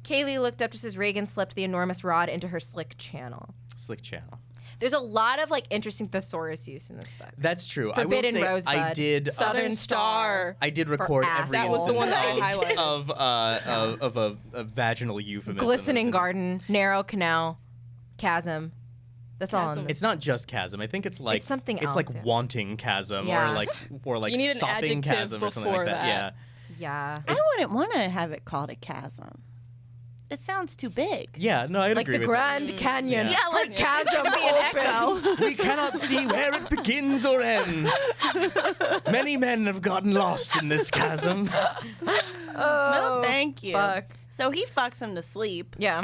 Kaylee looked up just as Reagan slipped the enormous rod into her slick channel. Slick channel. There's a lot of like interesting thesaurus use in this book. That's true. Forbidden I will say Rosebud. I did. Southern Star. I did record ass. every That was the instance one that I highlighted. of a vaginal euphemism. Glistening garden, narrow canal, chasm. That's all. Chasm. I'm, It's not just chasm. I think it's like It's something It's else, like yeah. wanting chasm Yeah. or like You need an sopping adjective chasm or something like before that. that. Yeah. yeah. I wouldn't want to have it called a chasm. It sounds too big. Yeah, no, I'd Like agree the with Grand Canyon. Yeah. Yeah, like chasm be an open. echo. that. We cannot see where it begins or ends. Many men have gotten lost in this chasm. No, thank you. Fuck. So he fucks him to sleep, Yeah.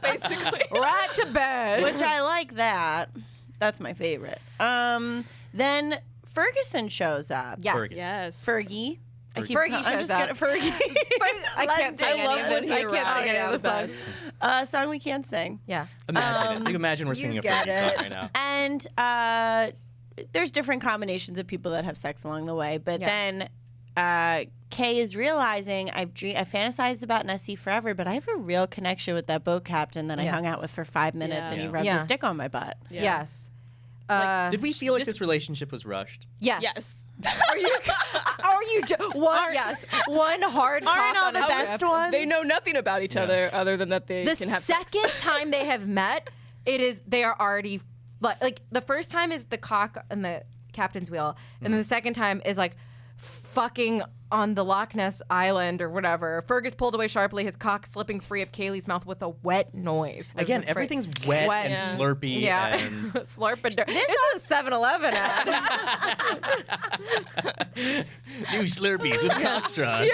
basically. right to bed. which I like that. That's my favorite. Then Ferguson shows up. Yes. Fergus. Yes. Fergie. Fergie I'm shows just up. gonna Fergie. I can't sing I any love of when this. he I can't arrives. sing any of the It's songs. the Song we can't sing. Yeah. Imagine it. You imagine we're singing a get Fergie song it. right now. And there's different combinations of people that have sex along the way. But Yeah. then Kay is realizing I fantasized about Nessie forever, but I have a real connection with that boat captain that I hung Yes. out with for 5 minutes, Yeah. and he Yeah. rubbed Yes. his dick on my butt. Yeah. Yes. Did we feel like just- this relationship was rushed? Yes. Yes. Are you one? Yes. One hard. Aren't cock all on the a best trip. ones? They know nothing about each other other than that they The can have second sex. time they have met, they are already like the first time is the cock and the captain's wheel, and then the second time is like fucking on the Loch Ness Island or whatever. Fergus pulled away sharply, his cock slipping free of Kaylee's mouth with a wet noise. was Again, the phrase. everything's wet and Yeah. slurpy. Yeah, And slurp and dirt. This is a 7-Eleven ad. new Slurpees with cock straws.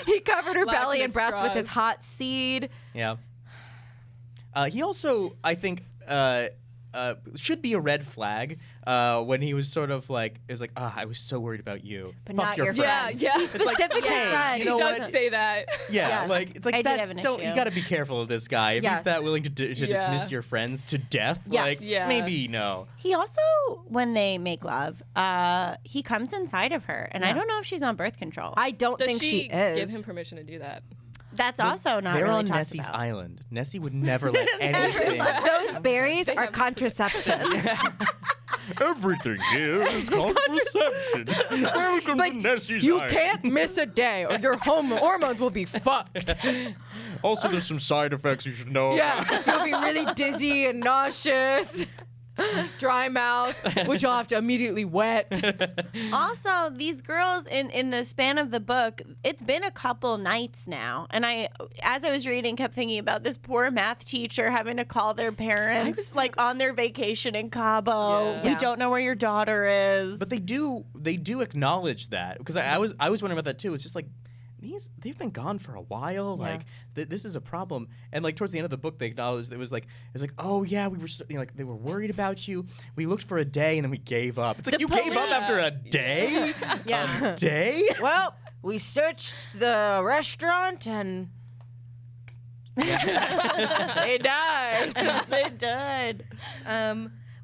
He covered her Loch belly and Ness breast with straws. his hot seed. Yeah. He also, I think, should be a red flag when he was sort of like, it was like, I was so worried about you. But Fuck not your your friends. friends. Yeah. He specifically said. you know he what? does say that. Yeah, Yes. like it's like I did have that's an don't you issue. got to be careful of this guy. If Yes. he's that willing to dismiss your friends to death, Yes. like Yeah. maybe no. He also, when they make love, he comes inside of her, and I Yeah. don't know if she's on birth control. I don't Does think she is. give him permission to do that? That's also not They're really on talked Nessie's about. island. Nessie would never let anything. Those berries are contraception. Everything here is contraception. Welcome But to Nessie's you island. can't miss a day or your hormones will be fucked. Also, there's some side effects you should know. Yeah, you'll be really dizzy and nauseous, dry mouth, which you'll have to immediately wet. Also, these girls in the span of the book, it's been a couple nights now, and as I was reading, kept thinking about this poor math teacher having to call their parents like on their vacation in Cabo. Yeah. We Yeah. don't know where your daughter is. But they do acknowledge that, because I was wondering about that too. It's just like they've been gone for a while. Yeah. Like this is a problem. And like towards the end of the book, they acknowledged it was like oh yeah, we were like they were worried about you. We looked for a day and then we gave up. It's like you gave up after a day. Yeah. A day. Well, we searched the restaurant and they died. They did.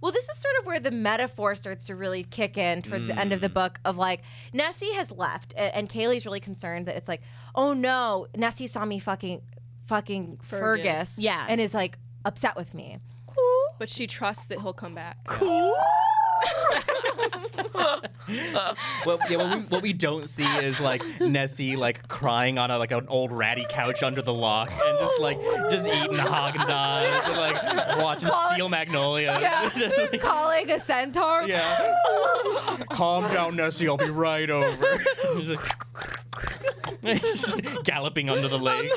Well, this is sort of where the metaphor starts to really kick in towards the end of the book of like, Nessie has left and Kaylee's really concerned that it's like, oh no, Nessie saw me fucking Fergus. Yes. And is like upset with me. But she trusts that he'll come back. Well, yeah. What we don't see is like Nessie like crying on an old ratty couch under the lock and just eating Haagen-Dazs and like watching Steel Magnolias. Just, like, Calling a centaur. yeah. Calm down, Nessie. I'll be right over. Just galloping under the lake.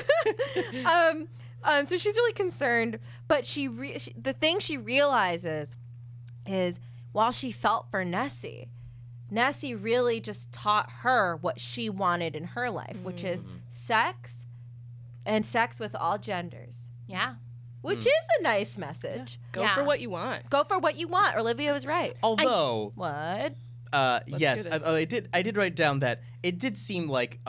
So she's really concerned, but the thing she realizes is while she felt for Nessie really just taught her what she wanted in her life, which is sex and sex with all genders, Yeah. which is a nice message. Go Yeah. for what you want. Go for what you want. Olivia was right. Although, What? yes, hear this. I did write down that it did seem like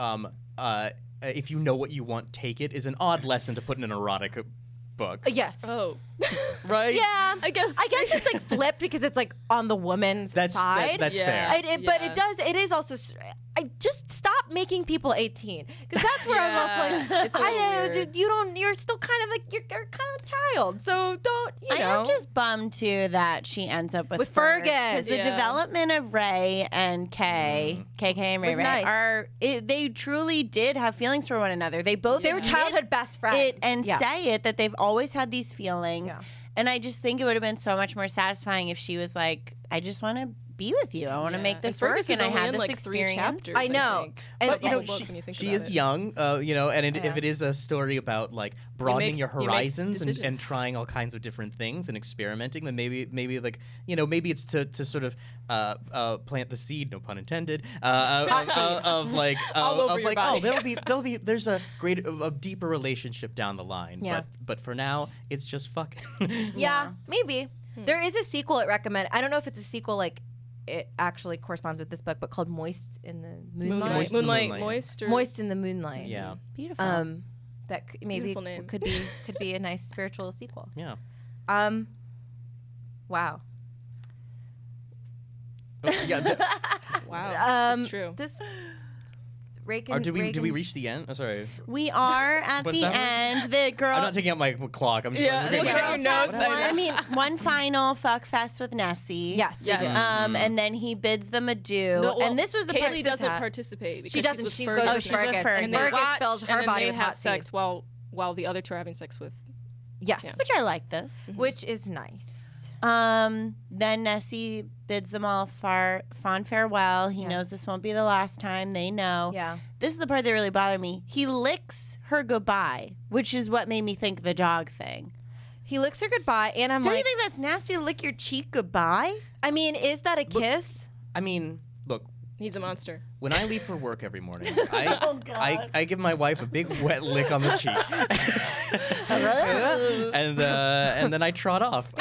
if you know what you want, take it is an odd lesson to put in an erotic book, Yes. Oh. right? Yeah. I guess it's like flipped because it's like on the woman's That's side. that's Yeah. fair. But Yeah. it is also. I just stop making people 18 because that's where I'm also like, It's a little I know weird. you're still kind of like you're kind of a child, so don't I know. am just bummed too that she ends up with Fergus. because the Yeah. development of Ray and KK and Ray Was nice. are they truly did have feelings for one another. They both They were admit childhood best friends. it and Yeah. say it that they've always had these feelings. Yeah. And I just think it would have been so much more satisfying if she was like, I just want to be with you. I want to make this work, Fergus and is I only had in, this like, 3 experience. chapters, I know. think. And But you the know, whole book when you think she about is it. young, and if Yeah. it is a story about like broadening your you make horizons and decisions. trying all kinds of different things and experimenting, then maybe like maybe it's to sort of plant the seed, no pun intended, of like All over your body. there's a deeper relationship down the line. Yeah. But for now, it's just fucking. Yeah, maybe. There is a sequel it recommend. I don't know if it's a sequel like it actually corresponds with this book, but called Moist in the Moonlight. Moist in the Moonlight, Moonlight. moist, or Moist in the Moonlight. Yeah. Beautiful. That maybe Beautiful name. could be a nice spiritual sequel. Yeah. Wow. Yeah. wow, it's true. This Rake Or and did we Reagan's- reach the end? Oh, sorry. we are at What's the that? end. The girl. I'm not taking out my clock. I'm just Yeah, looking look at at it. your girls notes. have I know. one final fuck fest with Nessie. Yes, they Yes. do. And then he bids them adieu. No, well, and this was the part. Kaylee doesn't hat. participate. She because doesn't. She's She with goes Fergus. with she's with Fergus. Fergus. And They Fergus watch, fills her and then body they with have hot sex sex. while the other two are having sex with. Yes. Yeah. Which I like this. Which is nice. Then Nessie bids them all fond farewell. He Yeah. knows this won't be the last time. They know. Yeah. This is the part that really bothered me. He licks her goodbye, which is what made me think the dog thing. He licks her goodbye, and I'm Don't you like, think that's nasty to lick your cheek goodbye? I mean, is that a kiss? I mean, look. He's a monster. When I leave for work every morning, Oh, God. I give my wife a big wet lick on the cheek, and then I trot off.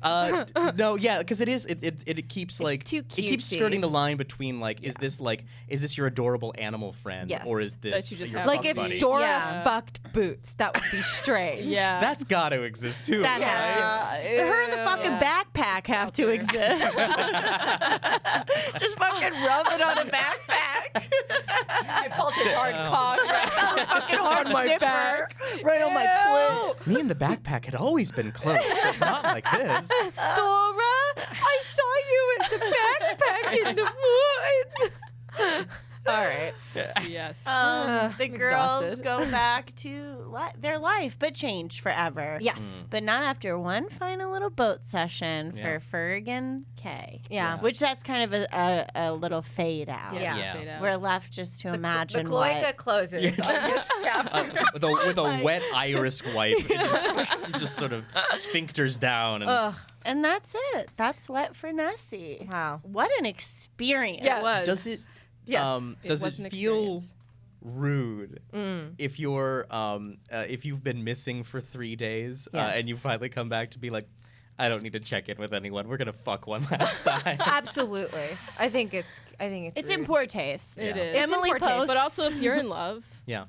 No, yeah, because it keeps like too it keeps cutesy. skirting the line between like is this your adorable animal friend Yes. or is this you just your have Like fuck if buddy? Dora Yeah. fucked Boots, that would be strange. Yeah. That's got to exist too. That right? has to. Her and the fucking backpack have to exist. Just fucking rub it on a backpack. I felt his hard cock. Fucking hard my zipper. back. Right on my clit. Me and the backpack had always been close, but not like this. Dora, I saw you in the backpack in the woods. All right. Yes. The I'm girls exhausted. go back to their life, but change forever. Yes. But not after one final little boat session Yeah. for Ferg and Kay. Yeah. Which that's kind of a little fade out. Yeah. Yeah. Fade out. We're left just to imagine the cloaca what. closes on this chapter. With a wet iris wipe, it just sort of sphincters down. And Ugh. And that's it. That's Wet for Nessie. Wow. What an experience. Yeah. It was. does it? Yes. Does was it an feel experience. rude if you're if you've been missing for 3 days Yes. and you finally come back to be like, I don't need to check in with anyone. We're gonna fuck one last time. Absolutely. I think it's It's rude. in poor taste. It Yeah. is. It's Emily in poor taste. posts. But also, if you're in love, Yeah.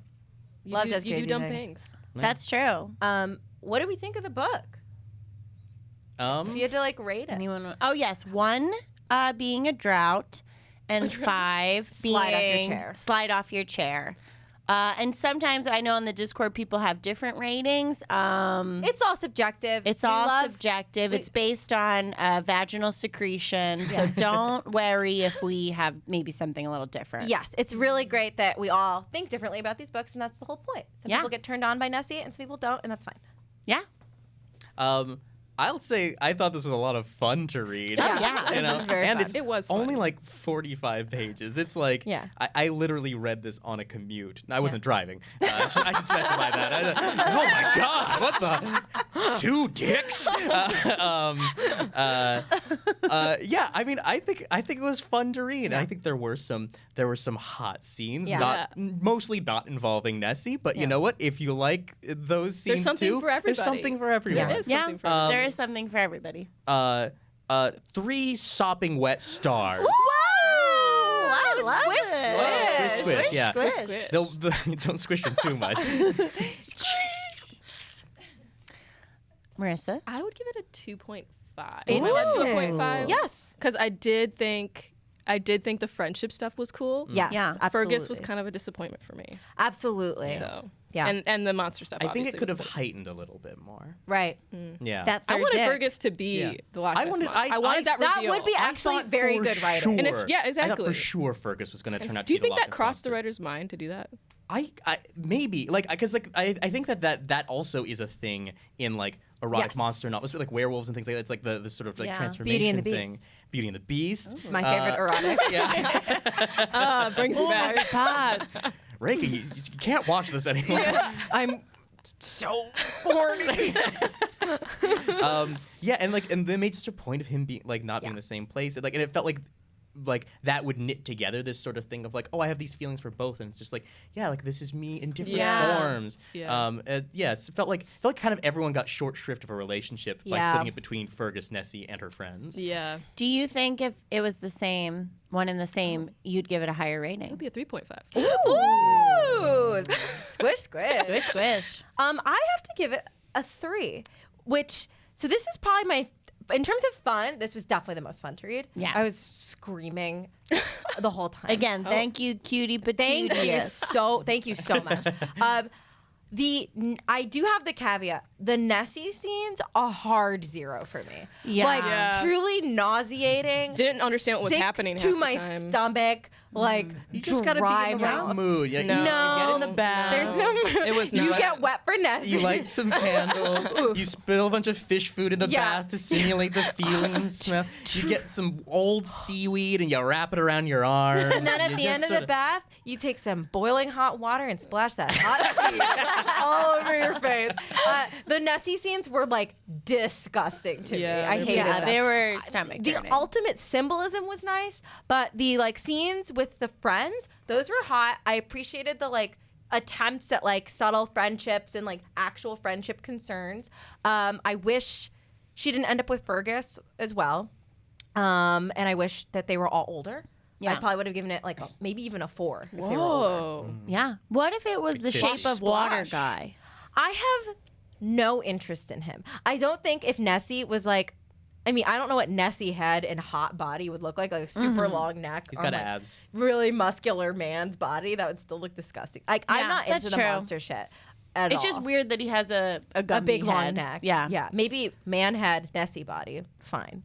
you Love do, does you do crazy dumb things. things. That's true. What do we think of the book? If you had to like rate it. Anyone? Oh yes, 1 being a drought, and 5 being Slide off your chair. Slide off your chair. And sometimes I know on the Discord people have different ratings. It's all subjective. It's We all love- subjective. It's based on vaginal secretion, so don't worry if we have maybe something a little different. Yes, it's really great that we all think differently about these books, and that's the whole point. Some Yeah. people get turned on by Nessie, and some people don't, and that's fine. Yeah. I'll say I thought this was a lot of fun to read. Yeah, yeah. this You know? is very and fun. it's It was only fun. like 45 pages. It's like Yeah. I literally read this on a commute. I wasn't driving. I should specify that. Oh my god! What the 2 dicks? Yeah. I mean, I think it was fun to read. Yeah. I think there were some hot scenes. Yeah. Mostly not involving Nessie, but you know what? If you like those scenes There's something too, for everybody. there's something for everyone. There is Yeah. something for everybody. There is something for everybody. 3 sopping wet stars. Woo! I love Squish, it. squish. Squish, yeah. Squish. Squish. Don't squish them too much. Marissa? I would give it a 2.5. Interesting. 2.5. Yes. Because I did think the friendship stuff was cool. Yes. Yeah. Absolutely. Fergus was kind of a disappointment for me. Absolutely. So Yeah. and the monster stuff. I think it obviously could have was good. heightened a little bit more. Right. Yeah. That I third wanted dick. Fergus to be Yeah. the Loch I Ness wanted- monster. I wanted that That reveal. would be I actually thought very for good writing. And if- sure- yeah, I thought exactly. for sure Fergus was going to turn out to Do be you think the Loch that Ness crossed the monster. writer's mind to do that? I maybe like because like I think that also is a thing in like erotic Yes. monster novels, like werewolves and things like that. It's like the sort of like Yeah. transformation Beauty and the thing. Beast. Beauty and the Beast. My favorite erotic. Yeah. Brings me back. Pods. Rekha, you can't watch this anymore. I'm so horny. Yeah, and they made such a point of him being like not being in the same place. And it felt like that would knit together this sort of thing of like, oh, I have these feelings for both, and it's just like, yeah, like this is me in different Yeah. forms. Yeah. It felt like kind of everyone got short shrift of a relationship by Yeah. splitting it between Fergus, Nessie, and her friends. Yeah. Do you think if it was the same, one and the same, you'd give it a higher It rating? would be a 3.5. Ooh. Squish, squish. Squish, squish. I have to give it a 3, so this is probably in terms of fun, this was definitely the most fun to read. Yeah. I was screaming the whole time. Again, thank you, cutie Thank you patootius. thank you so much. I do have the caveat. The Nessie scenes, a hard 0 for me. Yeah. Like Yeah. truly nauseating. Didn't understand what was sick happening to half the my time. stomach. Like You just gotta dry be in the right mouth. mood. Yeah, No. you get in the No. bath. There's no. It was You not. get wet for Nessie. You light some candles. Oof. You spill a bunch of fish food in the Yeah. bath to simulate the feeling and smell. You get some old seaweed and you wrap it around your arm. And then at the end of the bath, you take some boiling hot water and splash that hot seed all over your face. The Nessie scenes were like disgusting to me. Yeah, I they hated Yeah, them. they were stomach The turning. ultimate symbolism was nice, but the like scenes with the friends, those were hot. I appreciated the like attempts at like subtle friendships and like actual friendship concerns. I wish She didn't end up with Fergus as well. And I wish that they were all older. Yeah. I probably would have given it like maybe even a 4 if they were older. Whoa. Yeah. What if it was the Splash. Shape of Water Splash. guy? I have no interest in him. I don't think if Nessie was like, I mean, I don't know what Nessie head and hot body would look like a super long neck. He's on, got like, abs. really muscular man's body. That would still look disgusting. Like, I'm Yeah, not that's into the true. monster shit at It's all. just weird that he has a Gumby big long head. neck. Yeah. Yeah. Maybe man head, Nessie body. Fine.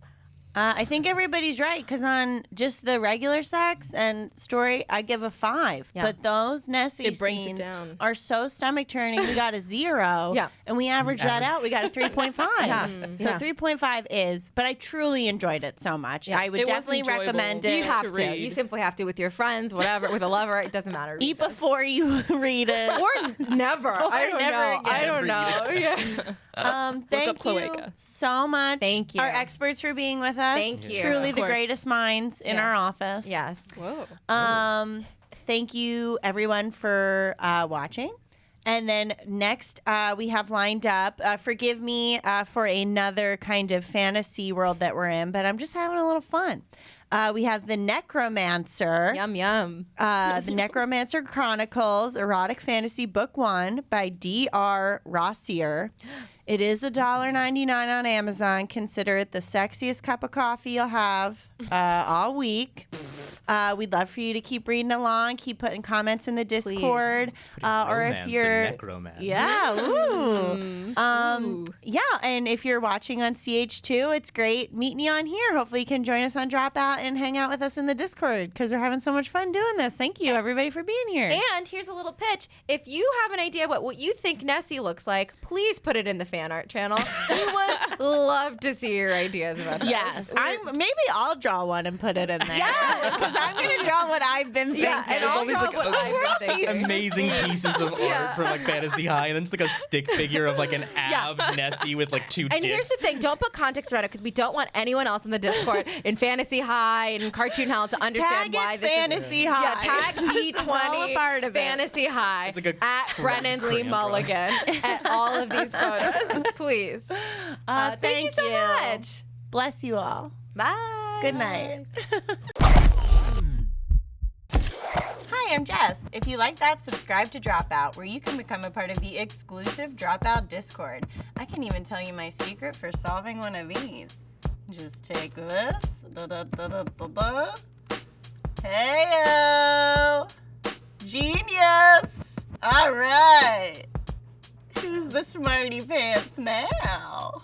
I think everybody's right because on just the regular sex and story, I give a 5. Yeah. But those Nessie It brings it scenes down. are so stomach turning. We got a 0. Yeah. And we averaged that out. We got a 3.5. Yeah. So Yeah. 3.5 is, but I truly enjoyed it so much. Yeah. I would It was definitely enjoyable. recommend You it. have to to. read. You simply have to with your friends, whatever, with a lover. It doesn't matter. Eat before you read it. Or never. I don't never know. again. I don't know. Yeah. Thank up you Cloaca. so much. Thank you. Our experts for being with us. Thank you. Truly Of the course. greatest minds in Yes. our office. Yes. Whoa. Thank you everyone for watching. And then next we have lined up, forgive me for another kind of fantasy world that we're in, but I'm just having a little fun. We have The Necromancer. Yum, yum. The Necromancer Chronicles, Erotic Fantasy Book 1 by D.R. Rossier. It is $1.99 on Amazon. Consider it the sexiest cup of coffee you'll have all week. We'd love for you to keep reading along, keep putting comments in the Discord, or if Romance you're, and necromancy. yeah, ooh. Yeah, and if you're watching on CH2, it's great. Meet me on here. Hopefully, you can join us on Dropout and hang out with us in the Discord because we're having so much fun doing this. Thank you, everybody, for being here. And here's a little pitch. If you have an idea about what you think Nessie looks like, please put it in the fan art channel. We would love to see your ideas about this. Yes, maybe I'll draw one and put it in there. Yes. Because I'm going to draw what I've been thinking. Yeah, and I'll always draw like what I've been thinking. Amazing pieces of art Yeah. from like Fantasy High, and then just like a stick figure of like an ab Nessie with like 2 And dicks. here's the thing, don't put context around it because we don't want anyone else in the Discord in Fantasy High and Cartoon Hell to understand Tag why it this Fantasy is. High. Yeah, tag This is all a D20 part of it. Fantasy High It's like a at Brennan Lee crayon drawing. Mulligan at all of these photos, please. Thank you so much. Bless you all. Bye. Good night. Hi, I'm Jess. If you like that, subscribe to Dropout, where you can become a part of the exclusive Dropout Discord. I can even tell you my secret for solving one of these. Just take this. Da-da-da-da-da-da. Heyo! Genius! All right. Who's the smarty pants now?